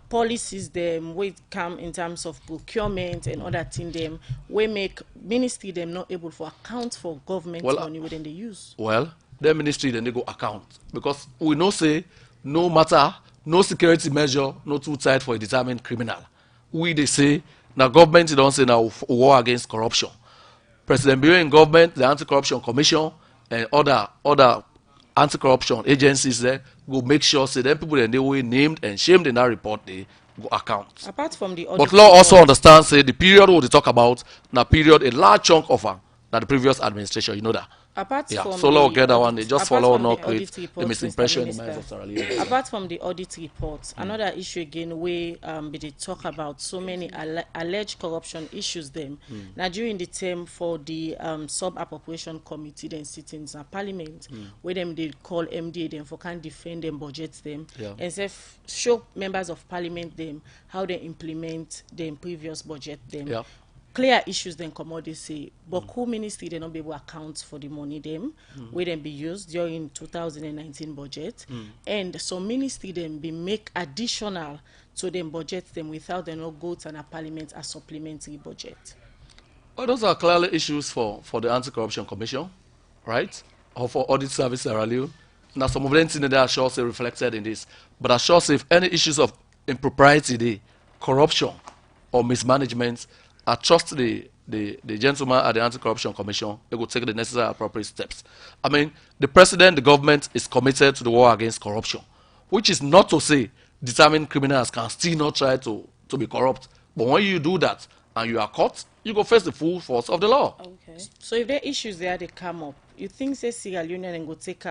policies them we come in terms of procurement and other thing them we make ministry them not able to account for government money within the use. Well, their ministry then they go account, because we know say no matter no security measure no too tight for a determined criminal. We they say now government don't say now war against corruption. President Bureau in government, the Anti-Corruption Commission, and other anti-corruption agencies there go make sure say them people that they were named and shamed in that report they go account. Apart from the but law also understands say the period we talk about now period a large chunk of now the previous administration, you know that. Apart from so law get that audit, one, they just follow not the create the misimpression in the minds of Sierra Leone. Apart from the audit reports, another issue again we they talk about so many alleged corruption issues them. Now during the term for the sub-appropriation committee then sittings in parliament, where them they call MDA them for can defend them, budgets them, and show members of parliament them how they implement them previous budget them. Clear issues then come out they say, but who ministry they not be able to account for the money them where them be used during 2019 budget, and so ministry them be make additional to them budget them without them not go to a parliament as supplementary budget. Well, those are clearly issues for the Anti-Corruption Commission, right? Or for Audit Service Sierra Leone. Now some of them things that are sure say reflected in this, but I sure say if any issues of impropriety, corruption, or mismanagement, I trust the gentleman at the Anti-Corruption Commission, they will take the necessary appropriate steps. I mean, the president, the government is committed to the war against corruption, which is not to say determined criminals can still not try to be corrupt. But when you do that and you are caught, you go face the full force of the law. Okay. So if there are issues there they come up, you think say Sierra Leone and go take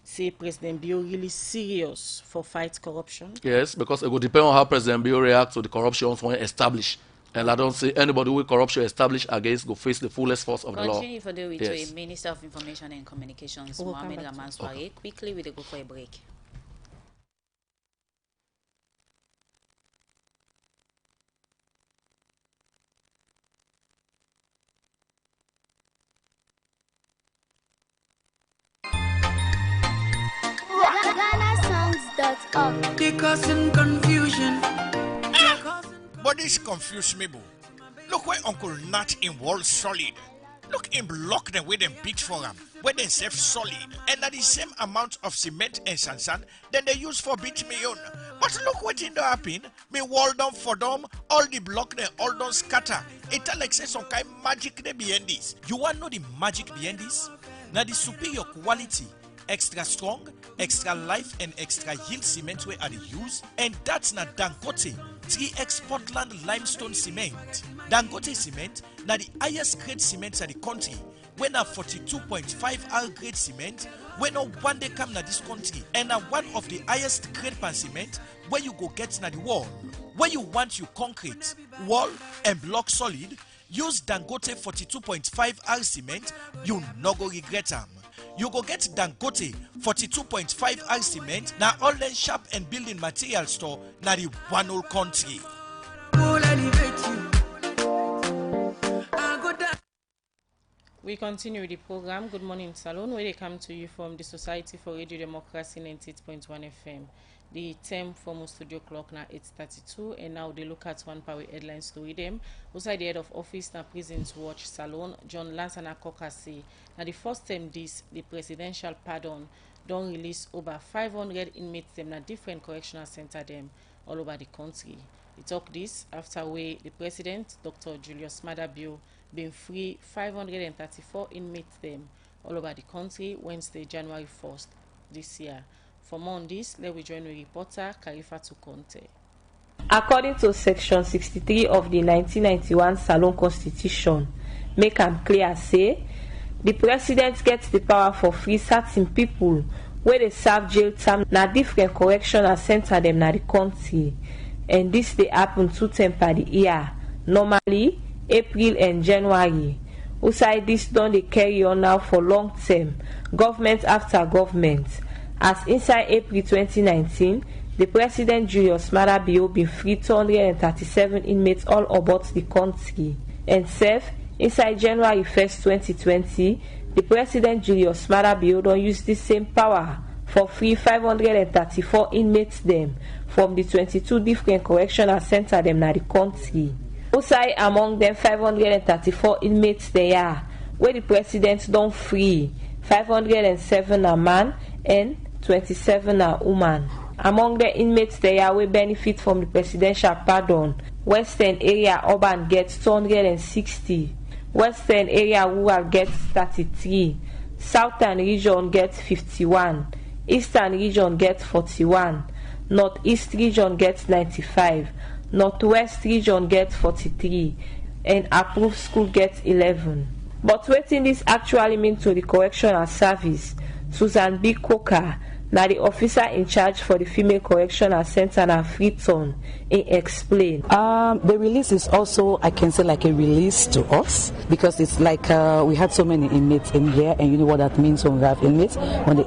say President Bio really serious for fight corruption? Yes, because it will depend on how President Bio reacts to the corruption when established. And I don't see anybody with corruption established against go face the fullest force of the law. Continue for the with a Minister of Information and Communications, Mohamed Raman Soare. Quickly, we go for a break. They causing confusion. But this confuse me, boo. Look where Uncle Nat in Wall Solid. Look in block them with them beat for them, where they save solid, and at the same amount of cement and sand then they use for beat me on. But look what in the happen, me wall down for them, all the block they all don't scatter. It like say some kind of magic they behind this. You want to know the magic behind this? Now the superior quality, extra strong, extra life and extra yield cement where are the use, and that's not Dangote 3X Portland limestone cement. Dangote cement na the highest grade cement in the country. When a 42.5 R grade cement, when no one day come na this country, and a one of the highest grade pan cement where you go get na the wall. Where you want you concrete, wall and block solid, use Dangote 42.5 R cement, you no go regret them. You go get Dangote 42.5 R cement na all the shop and building material store na the one whole country. We continue with the program. Good morning, Salon, where they come to you from the Society for Radio Democracy 98.1 FM. The time from studio clock now 8:32, and now they look at one power headlines to read them. Outside the head of office now Prisons Watch Salon, John Lansana Kokasi. Now the first time this the presidential pardon don't release over 500 inmates them na different correctional center them. all over the country. He talked this after the President, Dr. Julius Maada Bio, been free 534 inmates them all over the country Wednesday, January 1st this year. For more on this, let me join with reporter Karifatu Conte. According to Section 63 of the 1991 Salon Constitution, make am clear say the President gets the power for free certain people where they serve jail term na different correctional center them na the country, and this they happen 2 times per the year, normally April and January. Outside this done they carry on now for long term, government after government. As inside April 2019, the President Julius Maada Bio been free 237 inmates all about the country, and inside January 1st, 2020, the President Julius Maada Bio don't use the same power for free 534 inmates them from the 22 different correctional centers them na the country. Outside among them 534 inmates they are, where the President don't free 507 a man and 27 a woman. Among the inmates they are, we benefit from the presidential pardon. Western area urban gets 260. Western area rural gets 33. Southern region gets 51. Eastern region gets 41. Northeast region gets 95. Northwest region gets 43. And approved school gets 11. But what this actually mean to the correctional service? Susan B. Coker, now the officer in charge for the female correctional center na Freetown, he explained. The release is also, I can say, like a release to us, because it's like we had so many inmates in here, and you know what that means when we have inmates, when the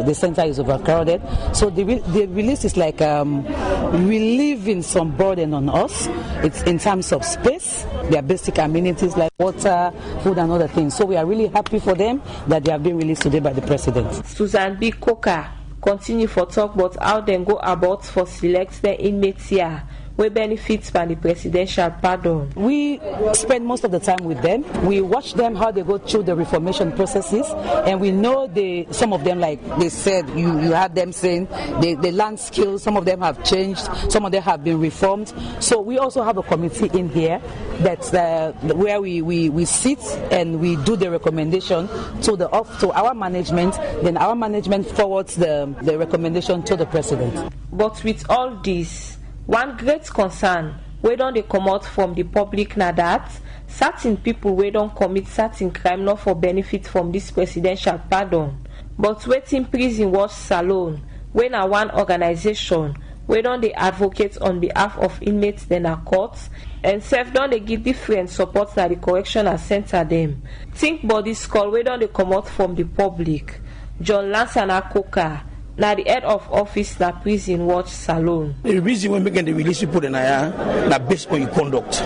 the center is overcrowded. So the release is like relieving some burden on us. It's in terms of space, their basic amenities like water, food, and other things. So we are really happy for them that they have been released today by the President. Susan B. Coker continue for talk about how they go about for select the inmates here we benefits from the presidential pardon. We spend most of the time with them. We watch them how they go through the reformation processes, and we know some of them, like they said, you had them saying they learn skills. Some of them have changed. Some of them have been reformed. So we also have a committee in here that's where we sit and we do the recommendation to our management. Then our management forwards the recommendation to the president. But with all this, one great concern we don't they come out from the public now that certain people we don't commit certain crime not for benefit from this presidential pardon, but waiting prison was Salon when a one organization we don't they advocate on behalf of inmates then a courts, and don't they give different support that the correctional center them. Think about this call we don't they come out from the public. John Lansana Coker, now the head of office na prison watch Salon. The reason we're making the release people in na based on your conduct.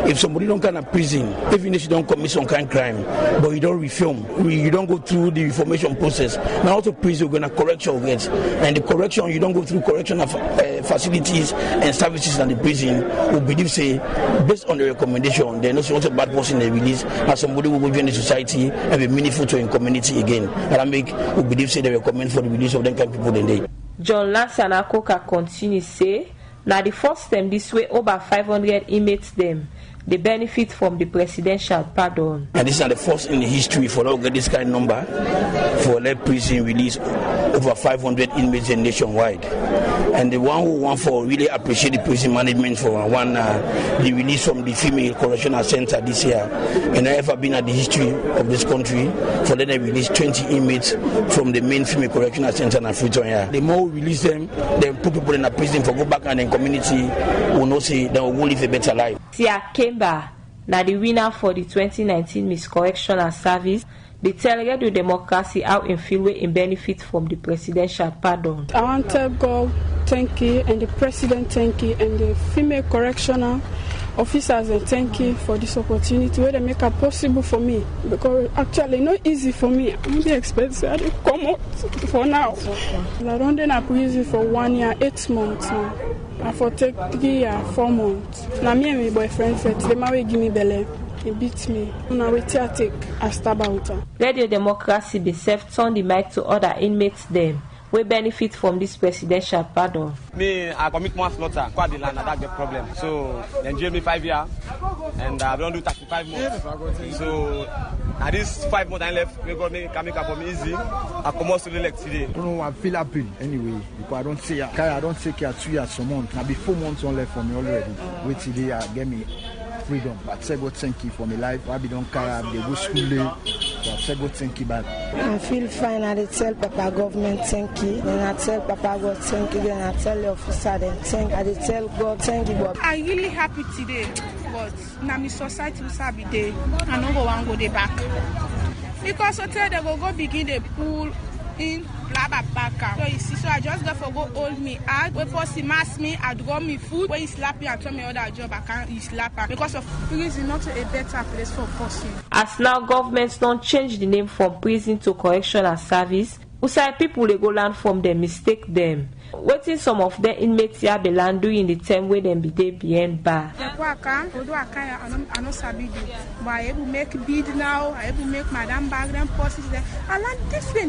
If somebody don't come to prison, even if you don't commit some kind of crime, but you don't reform, you don't go through the reformation process. Now to prison we're gonna correct your words, and the correction you don't go through correctional facilities and services in the prison. We believe say based on the recommendation, there is not a bad person in the release, as somebody will go join the society and be meaningful to your community again. And we believe say they recommend for the release of them. John Lansana Coker continues say, now the first time this way over 500 inmates them they benefit from the presidential pardon. And this is the first in the history for all get this kind of number for let prison release over 500 inmates nationwide. And the one who want for really appreciate the prison management for the release from the female correctional center this year. And I ever been at the history of this country for them they release 20 inmates from the main female correctional center in Freetown here. The more we release them, then put people in the prison for go back and the community will not say they will live a better life. Tia Kemba, now the winner for the 2019 Miss Correctional Service, they tell Radio Democracy how in feel we in benefit from the presidential pardon. I want to go thank you, and the president thank you, and the female correctional officers and thank you for this opportunity where they make it possible for me, because actually not easy for me. I'm the expensive. I didn't come out for now. I don't in prison for 1 year 8 months now. I for take 3 years 4 months. Now me and my boyfriend said they might give me belly. He beat me. Now we take a stab out. Radio Democracy be self turn the mic to other inmates them wey benefit from this presidential pardon. Me, I commit more slaughter, quite the land, and that's the problem. So, then jail me 5 years, and I don't do 35 months. So, at this 5 months I left, we got me coming up for me easy. I come out to the elect today. I don't know, I feel happy anyway, because I don't take care 2 years a month. Now be 4 months on left for me already. Wait till they get me freedom. But I say God thank you for my life. I be don't care, they go school day. So I say God thank you back. I feel fine. I tell Papa government thank you. Then I tell Papa God thank you. Then I tell the officer then thank you. I tell God thank you. But I'm really happy today. But now my society will be there. I don't go and go there back. Because hotel they go begin the pool in blah blah blah. So you see, so I just go for go hold me out. Wait for see mask me, I draw me food. When he slap me and tell me other job, I can't slap her. Because of prison not a better place for person. As now governments don't change the name from prison to correctional service, UNSAI people they go learn from them, mistake them. Waiting some of the inmates here be land during the time where them be there behind bar. I don't sabi do. But I able make bid now, I able make madam bag them posts there. I learn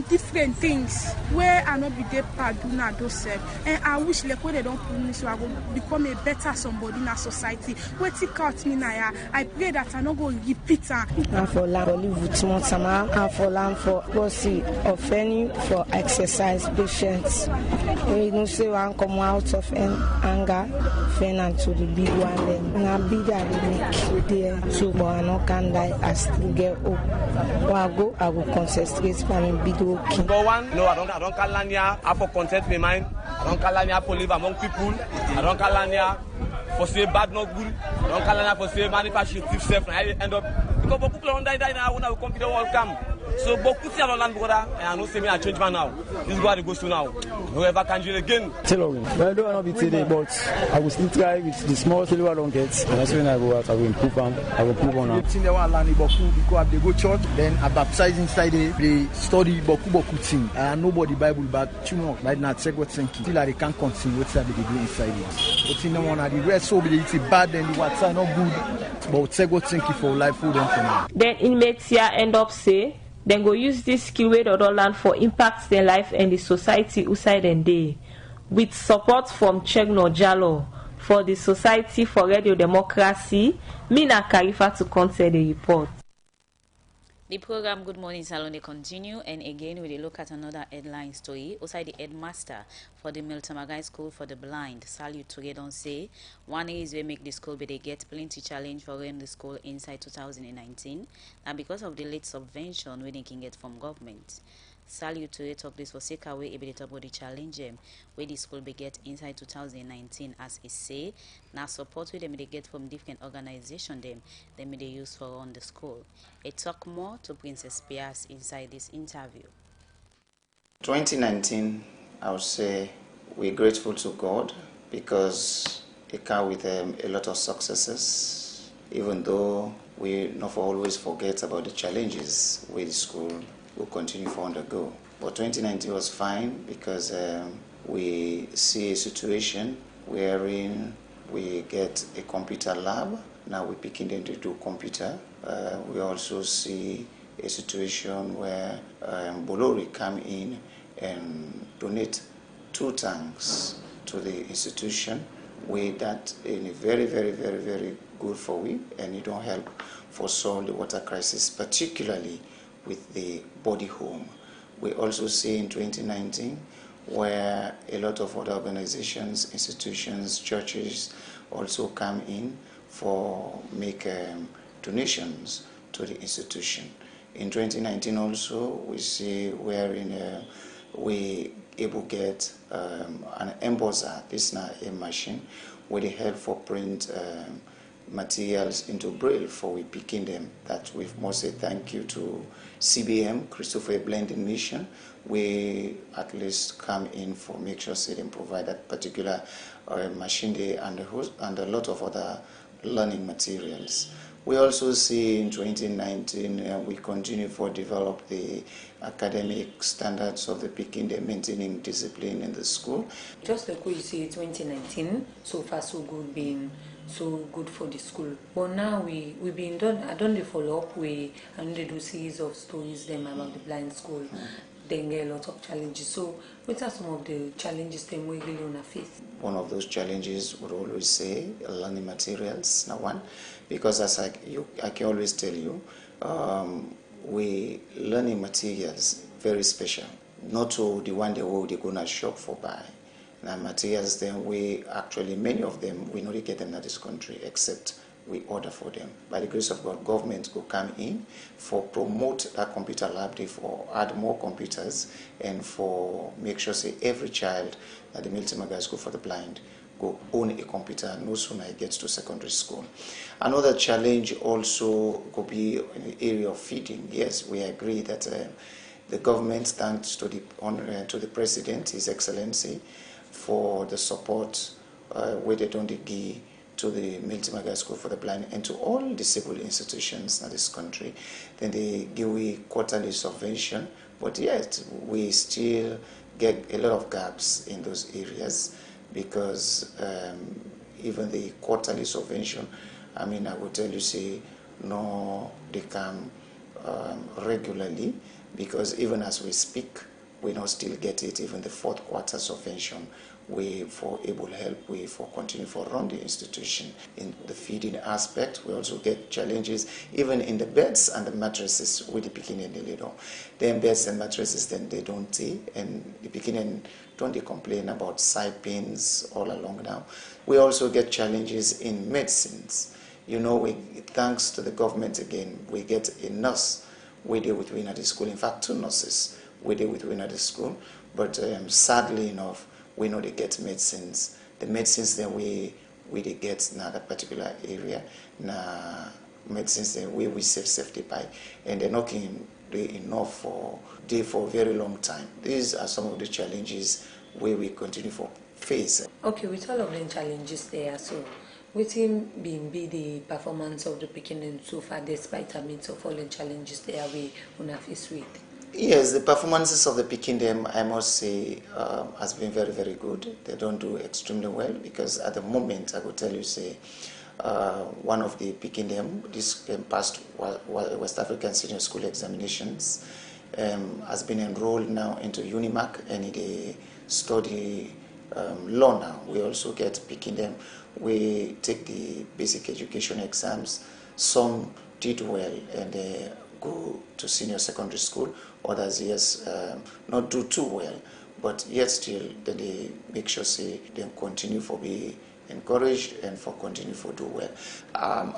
different things where I not be there do not do self. And I wish like when they don't put me so I go become a better somebody in our society. What it out me now, I pray that I not go repeat her. I for land for live with more time. I for land for pussy offending for exercise patients. You know, say one come out of anger, and to the big one. Then I be that make there. So, but I no can die. I still get up. When I go concentrate on my big work. Number one, no, I don't call Lania. I for content my mind. I don't call Lania for live among people. I don't call Lania for say bad not good. I don't call Lania for say manufacturing self. And I end up because people don't die now. When I will come to the world come. So, but put your land brother, and I know say me a change man now. This is what it goes to now. Whoever can do it again. Tell me, I don't want to be today, but I will still try with the small silver I don't get. And that's when I go out, I will improve them. I will improve on them. They want to learn Boku because they go church, then I baptize inside they study Boku thing. And nobody Bible, but you know, right now, check what's thinking. Till they can't continue what they do inside it. But you know, one of the rest so it's bad, then the what's not good. But check what's thinking for life, food and for now. Then inmates here end up say, then go use this skill way to learn for impact their life and the society outside and day. With support from Chegno Jalo for the Society for Radio Democracy, Mina Karifa to contest the report. The program Good Morning Salon they continue, and again we look at another headline story. Outside the headmaster for the Miltamagai School for the Blind, Salute Together say one is we make the school but they get plenty challenge for running the school inside 2019, and because of the late subvention we can get from government. Salute to talk this for sake away able to talk about the challenge where the school be get inside 2019 as it say now support with them they get from different organization them they use for on the school. A talk more to Princess Pias inside this interview. 2019, I would say we're grateful to God because it came with a lot of successes, even though we not always forget about the challenges with the school will continue to undergo. But 2019 was fine because we see a situation wherein we get a computer lab. Now we're picking them to do computer. We also see a situation where Bolori come in and donate 2 tanks to the institution. With that, in a very, very, very, very good for we, and it don't help for solve the water crisis, particularly with the body home. We also see in 2019 where a lot of other organizations, institutions, churches also come in for make donations to the institution. In 2019 also we see wherein we able to get an embosser, this is now a machine where they help for print materials into braille for we picking them. That we must say thank you to CBM, Christopher Blending Mission. We at least come in for make sure they provide that particular machine there and a lot of other learning materials. We also see in 2019 we continue to develop the academic standards of the picking, the maintaining discipline in the school. Just like we see 2019, so far so good, being so good for the school. But now we've been done. I don't follow up. I do series of stories them about the blind school. they get a lot of challenges. So what are some of the challenges them we really wanna face? One of those challenges would always say learning materials, now one, because as I can always tell you, we learning materials very special, not to the one they're gonna shop for buy. Now materials then we actually, many of them we not get them in this country except we order for them. By the grace of God, government will come in for promote that computer lab day, for add more computers, and for make sure say every child at the Milton Magai School for the Blind go own a computer no sooner it gets to secondary school. Another challenge also could be in the area of feeding. Yes, we agree that the government, thanks to the President, His Excellency, for the support where they don't give to the Milton Magai School for the Blind and to all disabled institutions in this country. Then they give we quarterly subvention, but yet we still get a lot of gaps in those areas because even the quarterly subvention, I mean, I will tell you, say, no, they come regularly because even as we speak, we don't still get it, even the fourth quarter subvention we for able help, we for continue for run the institution. In the feeding aspect, we also get challenges even in the beds and the mattresses with the beginning the little. Then beds and mattresses then they don't see, and the beginning don't they complain about side pains all along now. We also get challenges in medicines. You know, thanks to the government again, we get a nurse we deal with at the school. In fact, 2 nurses we deal with at the school, but sadly enough, we know they get medicines. The medicines that we they get in that particular area, na medicines that we save safety by, and they're not do enough for a very long time. These are some of the challenges where we continue to face. Okay, with all of the challenges there, so waiting being be the performance of the Pekin so far, despite amidst of all the challenges there we wanna face with. Yes, the performances of the Peking them, I must say, has been very, very good. They don't do extremely well because at the moment, I would tell you, say, one of the Peking them, this past West African Senior School examinations, has been enrolled now into UNIMAC and they study law now. We also get Peking them. We take the basic education exams. Some did well and they go to senior secondary school. Others, yes, not do too well, but yet still they make sure say they continue for be encouraged and for continue for do well.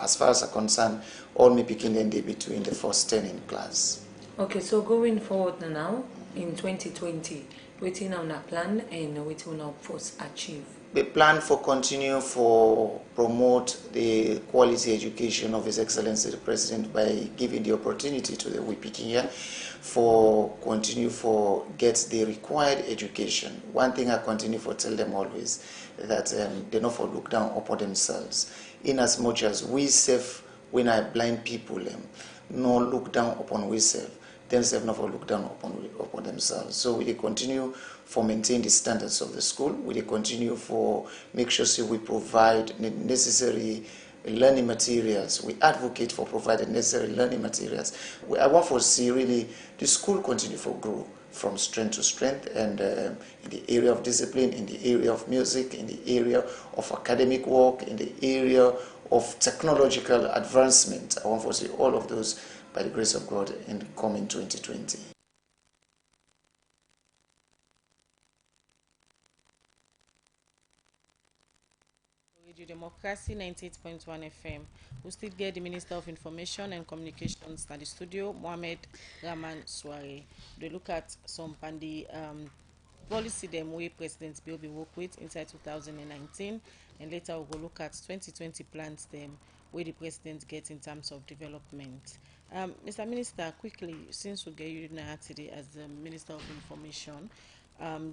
As far as I'm concerned, all me picking them they between the first 10 in class. Okay, so going forward now in 2020, waiting on a plan and waiting on first achieve. The plan for continue for promote the quality education of His Excellency the President by giving the opportunity to the WIPIKI here for continue for get the required education. One thing I continue for tell them always that they not for look down upon themselves. In as much as we self when I blind people no look down upon we self. Themselves not for look down upon themselves. So we continue for maintain the standards of the school. We continue for make sure so we provide the necessary learning materials. We advocate for providing necessary learning materials. I want to see really the school continue for grow from strength to strength, and in the area of discipline, in the area of music, in the area of academic work, in the area of technological advancement. I want to see all of those by the grace of God in coming 2020. Radio Democracy 98.1 FM. We still get the Minister of Information and Communications at the studio, Mohamed Rahman Sware. They look at some pandi policy them way President Bill be work with inside 2019, and later we'll go look at 2020 plans them where the President gets in terms of development. Mr. Minister, quickly, since we get you now today as the Minister of Information,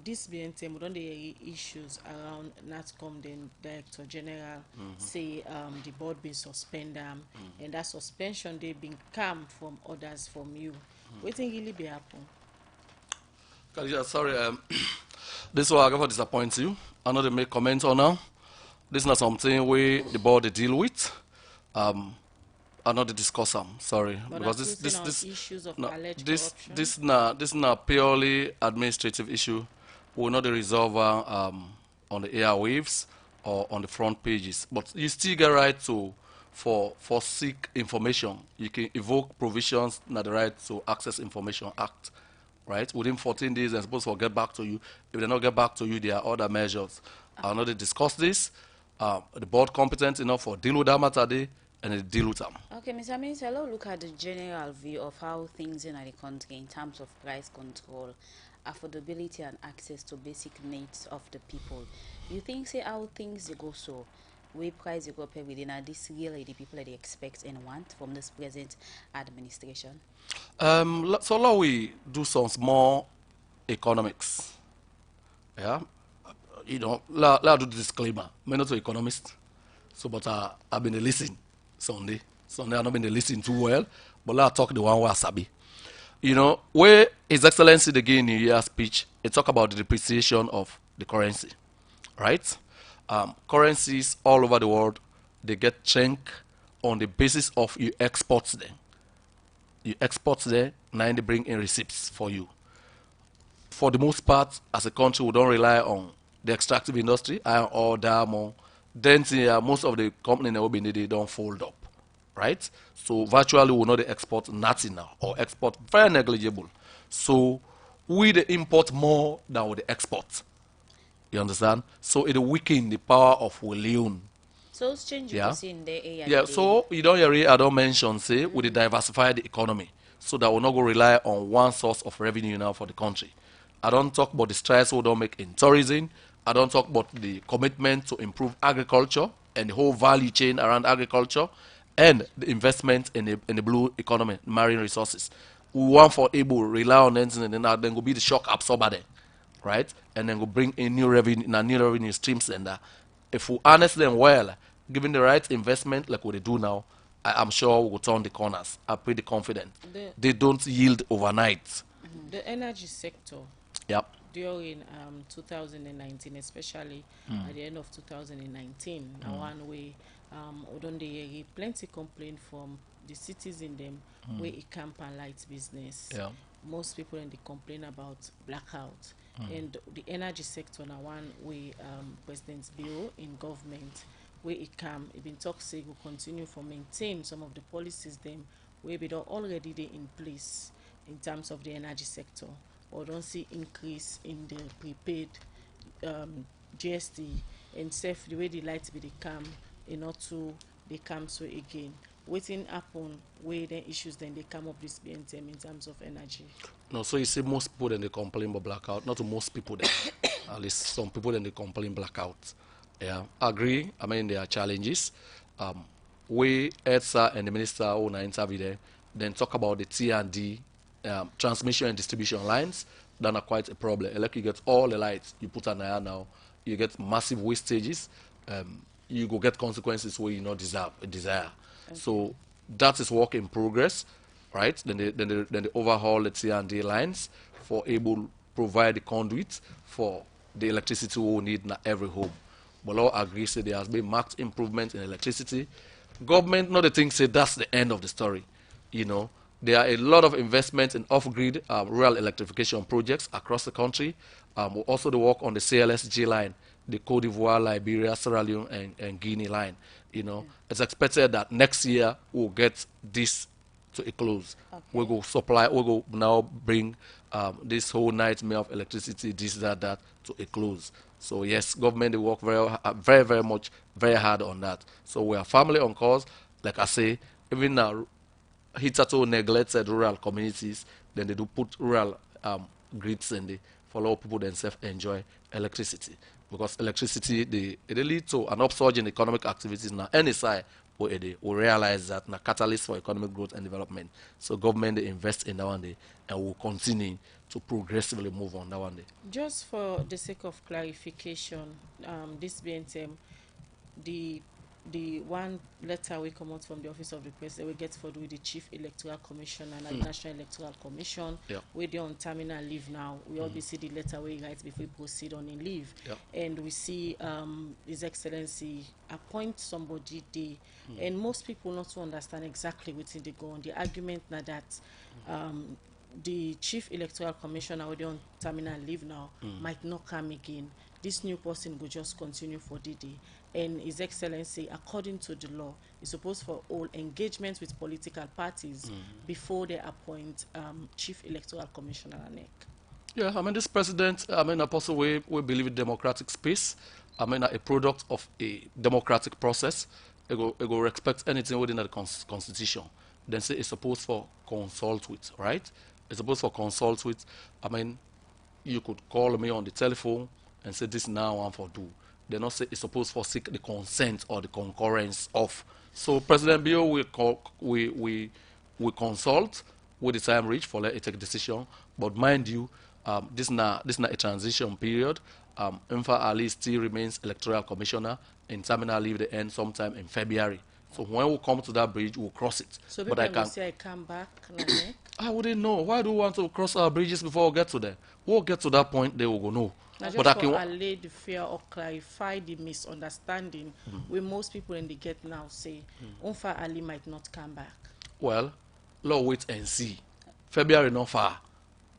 this being time, we don't the issues around NATCOM, the Director General, say the board been suspended, and that suspension they been come from others from you. What think really be happen? Sorry, this one I going to disappoint you. I know they make comments on now. This is not something we the board they deal with. not discuss them. Sorry, But because on issues of no, alleged this corruption. this na purely administrative issue. We'll not resolve on the airwaves or on the front pages. But you still get right to for seek information. You can evoke provisions na the Right to Access Information Act. Right, within 14 days, they're supposed to get back to you. If they don't get back to you, there are other measures. I'll not discuss this. The board competent enough for deal with that matter today, and they deal with them. Okay, Mr. Minister, let's look at the general view of how things in the country in terms of price control, affordability, and access to basic needs of the people. You think, say, how things they go so? Way price they go pay within this really the people that they expect and want from this present administration? So now we do some small economics. Yeah, you know, let do the disclaimer. I'm not an economist, so but I've been a listen Sunday. I've not been a listen too well, but let talk the one where I sabi. You know, where His Excellency the New Year speech, it talk about the depreciation of the currency, right? Currencies all over the world, they get changed on the basis of you exports them. You export there, now they bring in receipts for you. For the most part, as a country, we don't rely on the extractive industry, iron ore, diamond. Then most of the companies that will be needed don't fold up, right? So virtually we know they export nothing now, or export very negligible. So we they import more than we export. You understand? So it weaken the power of William. So it's change you see in the area. Yeah, so you don't hear I don't mention, say, we diversify the economy so that we're not going to rely on one source of revenue now for the country. I don't talk about the strides we don't make in tourism. I don't talk about the commitment to improve agriculture and the whole value chain around agriculture and the investment in the blue economy, marine resources. We want for able to rely on anything and then go be the shock absorber there, right? And then go bring in new revenue streams and that. If we harness them well, given the right investment like what they do now, I'm sure we will turn the corners. I'm pretty confident. They don't yield overnight. The energy sector. Yep. During 2019, especially at the end of 2019, one way Odonde plenty complaint from the citizens them where it camp and light business. Yeah. Most people in the complain about blackout. And the energy sector now one way President's bill in government where it come it been talk say will continue for maintain some of the policies them where be already they in place in terms of the energy sector, or don't see increase in the prepaid GST and safe the way the lights be they come in order to they come so again waiting happen where the issues then they come up this BNTM in terms of energy. No, so you see most people then they complain about blackout. Not most people then. At least some people then they complain blackout. Yeah, I agree. I mean there are challenges. We EDSA and the minister who na interview there then talk about the T&D transmission and distribution lines. That are quite a problem. Like you get all the lights you put on air now, you get massive wastages. You go get consequences where you not desire. Okay. So that is work in progress, right? Then they overhaul the T&D lines for able to provide the conduit for the electricity we need in every home. But all agree say there has been marked improvement in electricity. Government, not the thing say that's the end of the story. You know, there are a lot of investments in off-grid rural electrification projects across the country. We also the work on the CLSG line, the Cote d'Ivoire, Liberia, Sierra Leone, and Guinea line. You know, it's expected that next year we'll get this to a close. Okay. We will now bring this whole nightmare of electricity, this, that, to a close. So yes, government they work very hard on that. So we are firmly on course. Like I say, even now, hitherto neglected rural communities, then they do put rural grids in the for all people themselves enjoy electricity. Because electricity they lead to an upsurge in economic activities now. INSAI will realize that na catalyst for economic growth and development. So government they invest in that one day and will continue to progressively move on that one day. Just for the sake of clarification, this BNTM, the the one letter we come out from the office of the president, we get for with the chief electoral commission and the national electoral commission. We dey on terminal leave now. We all see the letter we write before we proceed on in leave, and we see His Excellency appoint somebody there, and most people not to understand exactly what's in the go on. The argument now that the chief electoral commissioner we dey on terminal leave now might not come again. This new person will just continue for the day. And His Excellency, according to the law, is supposed for all engagement with political parties before they appoint Chief Electoral Commissioner NEC. Yeah, I mean, this president, I mean, a person we believe in democratic space. I mean, a product of a democratic process. It go respect anything within the constitution. Then say it's supposed for consult with, right? It's supposed for consult with. I mean, you could call me on the telephone and say this now and for do. They not say it's supposed for seek the consent or the concurrence of. So President Bio we consult with the time reach for let it take a decision. But mind you, this not a transition period. Infa Ali still remains electoral commissioner, and terminal leave the end sometime in February. So when we come to that bridge, we'll cross it. So but I can say I come back. I wouldn't know. Why do we want to cross our bridges before we get to there? We'll get to that point, they will go no. Now But just I for can allay the fear or clarify the misunderstanding where most people in the get now say Unfa Ali might not come back. Well, let's wait and see. February not far.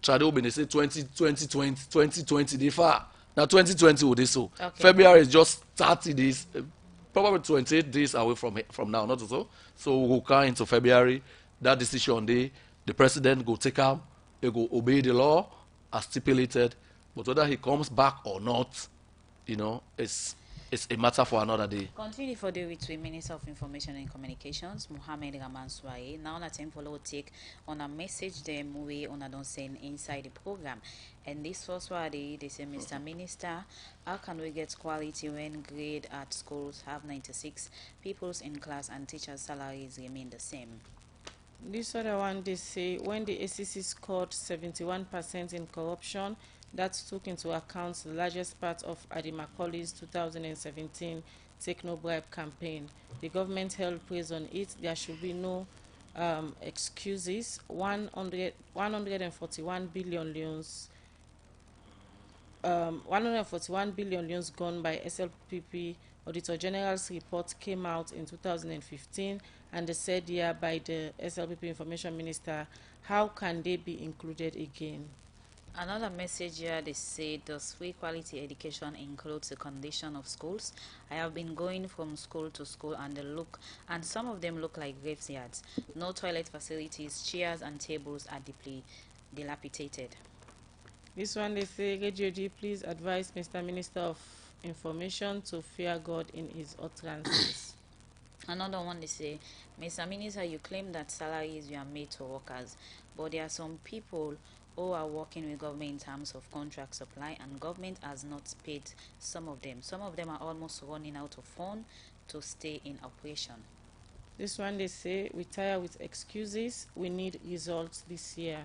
Trado when they say 2020 they far. Now 2020 will they so. Okay. February is just 30 days, probably 28 days away from now, not so. So we'll come into February. That decision day, the president go take out, he go obey the law as stipulated. But whether he comes back or not, you know, it's a matter for another day. Continue for the with Minister of Information and Communications, Mohammed Raman Swaye. Now that time follow take on a message them we on a don't send inside the program. And this first one they say, Mr. Minister, how can we get quality when grade at schools have 96 pupils in class and teachers' salaries remain the same? This other one they say when the ACC scored 71% in corruption, that took into account the largest part of Adi Makoli's 2017 Take No Bribe campaign. The government held praise on it. There should be no excuses. 141 billion loans 141 billion loans gone by SLPP. Auditor General's report came out in 2015 and they said here by the SLPP Information Minister, how can they be included again? Another message here they say, does free quality education include the condition of schools? I have been going from school to school and some of them look like graveyards. No toilet facilities, chairs and tables are deeply dilapidated. This one they say, Radio D, please advise Mr. Minister of Information to fear God in his utterances. Another one they say, Mr. Minister, you claim that salaries were made to workers, but there are some people who are working with government in terms of contract supply and government has not paid some of them. Some of them are almost running out of funds to stay in operation. This one they say, we tire with excuses, we need results this year.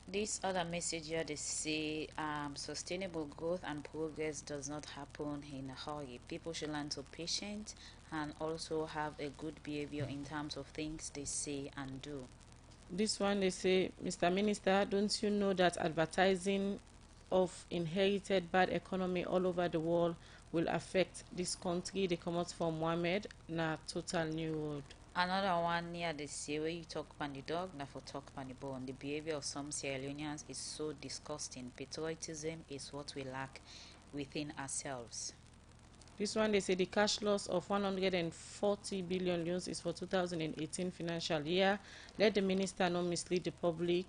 This other message here they say, sustainable growth and progress does not happen in a hurry. People should learn to be patient and also have a good behavior in terms of things they say and do. This one they say, Mr. Minister, don't you know that advertising of inherited bad economy all over the world will affect this country? They come out from Mohammed, na total new road. Another one near the say where you talk pan the dog, na for talk pan the bone. The behavior of some Sierra Leoneans is so disgusting. Patriotism is what we lack within ourselves. This one they say the cash loss of 140 billion loans is for 2018 financial year. Let the minister not mislead the public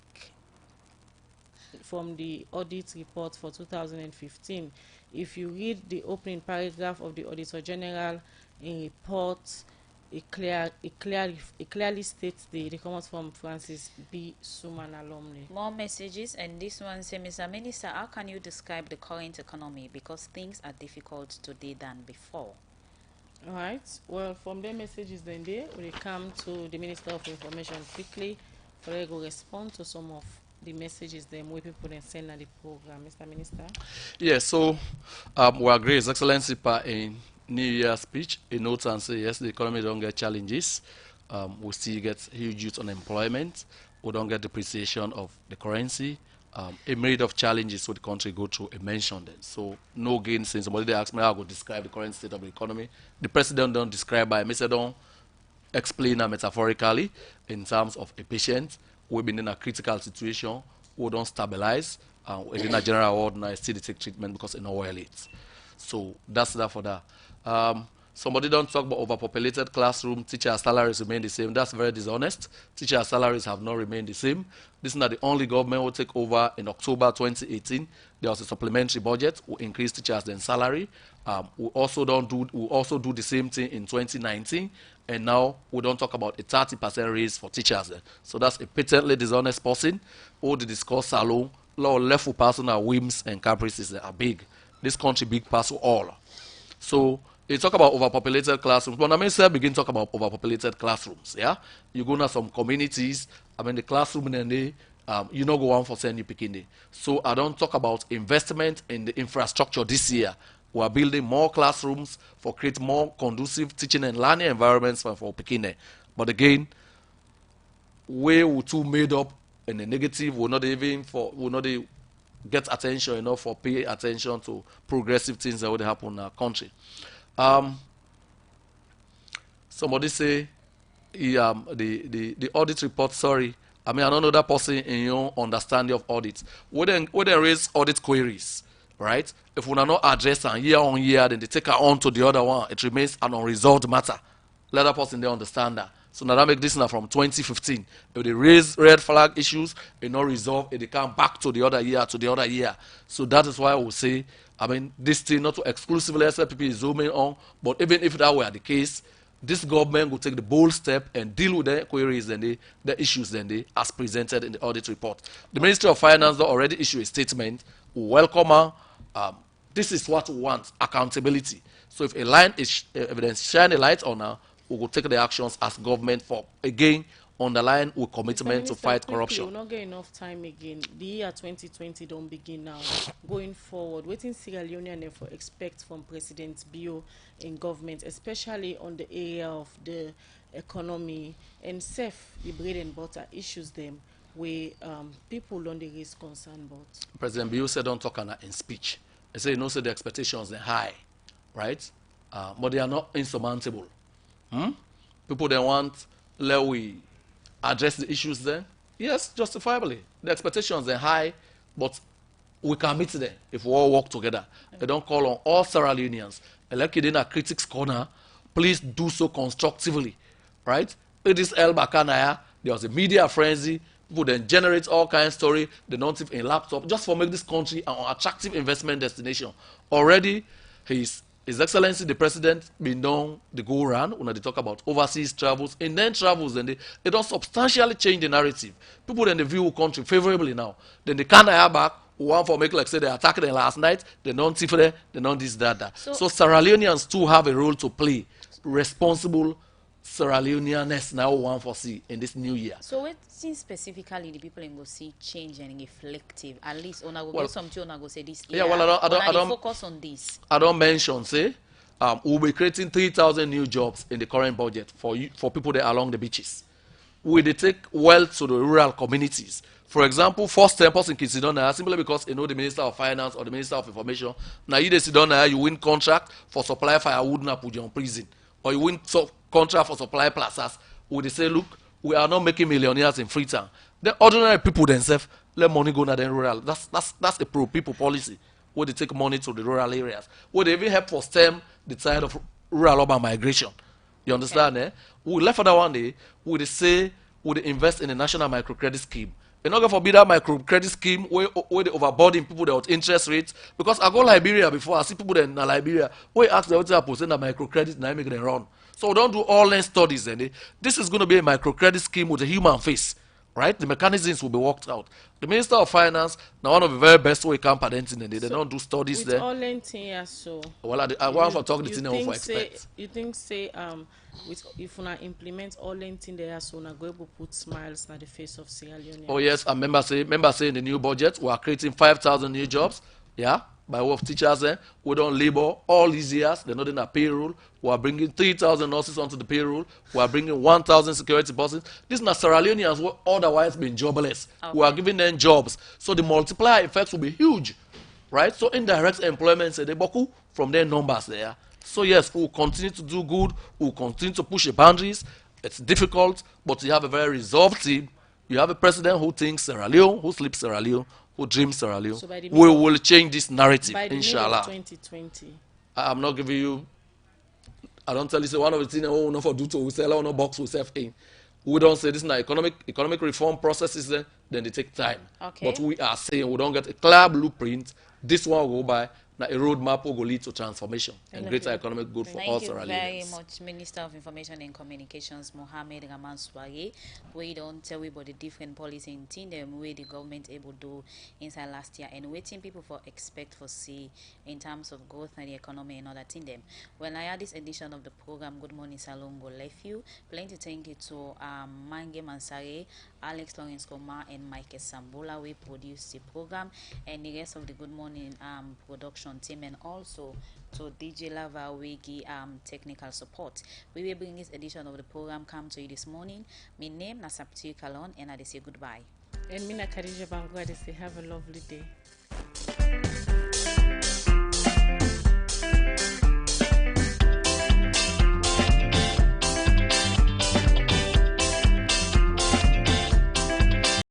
from the audit report for 2015. If you read the opening paragraph of the Auditor General in report, it clearly states they come out from Francis B. Suman alumni. More messages, and this one says, Mr. Minister, how can you describe the current economy? Because things are difficult today than before. All right. Well, from the messages then there, we come to the Minister of Information quickly for they go respond to some of the messages them we people then send at the program. Mr. Minister. Yes, so we agree, His Excellency, in New Year speech, he notes and say, yes, the economy don't get challenges. We still get huge youth unemployment. We don't get depreciation of the currency. A myriad of challenges for the country go through. He mentioned them. So no gain since somebody they asked me how I go describe the current state of the economy. The president don't describe by me, say don't explain metaphorically in terms of a patient we've been in a critical situation, we don't stabilize, in a general ward now still take treatment because it's not well it. So that's that for that. Somebody don't talk about overpopulated classroom, teacher salaries remain the same. That's very dishonest. Teacher salaries have not remained the same. This is not the only government will take over in October 2018. There was a supplementary budget, we increased teachers' then salary. We also do the same thing in 2019. And now we don't talk about a 30% raise for teachers. So that's a patently dishonest person. All the discourse salon, law left for personal whims and caprices are big. This country big pass all. So you talk about overpopulated classrooms. When I mean, sir, begin talk about overpopulated classrooms. Yeah, you go to some communities. I mean, the classroom and they, you not go on for sending picking. So I don't talk about investment in the infrastructure this year. We are building more classrooms for create more conducive teaching and learning environments for Pekine. But again, we too made up in the negative. We're not even get attention enough for pay attention to progressive things that would happen in our country. Somebody say the audit report. Sorry, I mean I don't know that person in your understanding of audit. When they raise audit queries, right? If we are not address them year on year, then they take it on to the other one. It remains an unresolved matter. Let that person they understand that. So now that make this now from 2015. If they raise red flag issues, they not resolve, they come back to the other year, So that is why I will say, I mean, this thing not to exclusively SLPP is zooming on, but even if that were the case, this government will take the bold step and deal with the queries and the issues as presented in the audit report. The Ministry of Finance already issued a statement. We welcome her. This is what we want, accountability. So if a line is evidence, shine a light on her, we will take the actions as government for, again, underline with commitment to fight corruption. We will not get enough time again. The year 2020 don't begin now. Going forward, waiting Sierra Leonean for expect from President Bio in government, especially on the area of the economy and safe, the bread and butter issues them where people don't raise concern about. President Bio said don't talk in speech. He said, you know, say the expectations are high, right? But they are not insurmountable. People they want, let we address the issues then? Yes, justifiably. The expectations are high, but we can meet them if we all work together. They don't call on all Sierra Leoneans. Elected in a critics corner, please do so constructively, right? It is El Bakanaya, there was a media frenzy, people then generate all kinds of story, they don't even in laptop, just for make this country an attractive investment destination. Already, His Excellency the President been done the go round when they talk about overseas travels, and then travels, and they don't substantially change the narrative. People then they view country favorably now. Then they can't hire back. One for make like say they attacked them last night. They don't see there. They don't this that. So Sierra Leoneans too have a role to play. Responsible Sierra Leoneans now one for see in this new year. So what since specifically the people in go see change and reflective, at least on go get something on go say this year. Yeah, well I don't focus on this. I don't mention say we'll be creating 3,000 new jobs in the current budget for people that are along the beaches. We take wealth to the rural communities. For example, first 10% in Kisidona, simply because you know the Minister of Finance or the Minister of Information. Now you Sidona, you win contract for supply firewood in Apujon prison, or you win contract for supply plazas. Would they say, look, we are not making millionaires in Freetown. The ordinary people themselves let money go to the rural. That's a pro-people policy. Where they take money to the rural areas. Where they even help for stem the tide of rural urban migration. You understand, eh? We left for that one day, we they say we they invest in a national microcredit scheme. You're not going to forbid that microcredit scheme where they overburden people that with interest rates. Because I go Liberia before, I see people in Liberia where ask them what they are a microcredit and I make them run. So we don't do all-in studies. This is going to be a microcredit scheme with a human face. Right? The mechanisms will be worked out. The Minister of Finance, now one of the very best way come parenting, and they don't do studies with there. All in so. Well, I want to talk the thing over expect. You think if we implement all in there, so we go able to put smiles on the face of Sierra Leone. Oh yes, I remember say in the new budget we are creating 5,000 new jobs. Yeah, by way of teachers, we don't labor all these years. They're not in a payroll. We are bringing 3,000 nurses onto the payroll. We are bringing 1,000 security persons. These are Sierra Leoneans who otherwise been jobless. Okay. We are giving them jobs. So the multiplier effects will be huge, right? So indirect employment, they boku from their numbers there. So yes, we'll continue to do good. We'll continue to push the boundaries. It's difficult, but you have a very resolved team. You have a president who thinks Sierra Leone, who sleeps Sierra Leone, who dreams Sierra Leone. So we will change this narrative, by the inshallah. middle of 2020. I'm not giving you, I don't tell you, say one of the things we not for do to, we sell on a box we sell in. We don't say this is not economic reform processes, then they take time. Okay. But we are saying we don't get a clear blueprint. This one will go by. Now a roadmap will lead to transformation and greater economic good for all Sierra Leoneans. Thank you very much, Minister of Information and Communications, Mohamed Raman Swage. We don't tell about the different policy in tandem where the government able to do inside last year and waiting people for expect for see in terms of growth and the economy and other tandem. When I had this edition of the program, Good Morning Salon, go left you. Plenty thank you to Mange Mansare, Alex Lawrence Koma, and Mike Sambola. We produced the program and the rest of the Good Morning production team, and also to DJ Lava Wiki technical support. We will bring this edition of the program come to you this morning. My name is Sapti Kalon, and I say goodbye. And Mina Khadija Bangu, I say have a lovely day.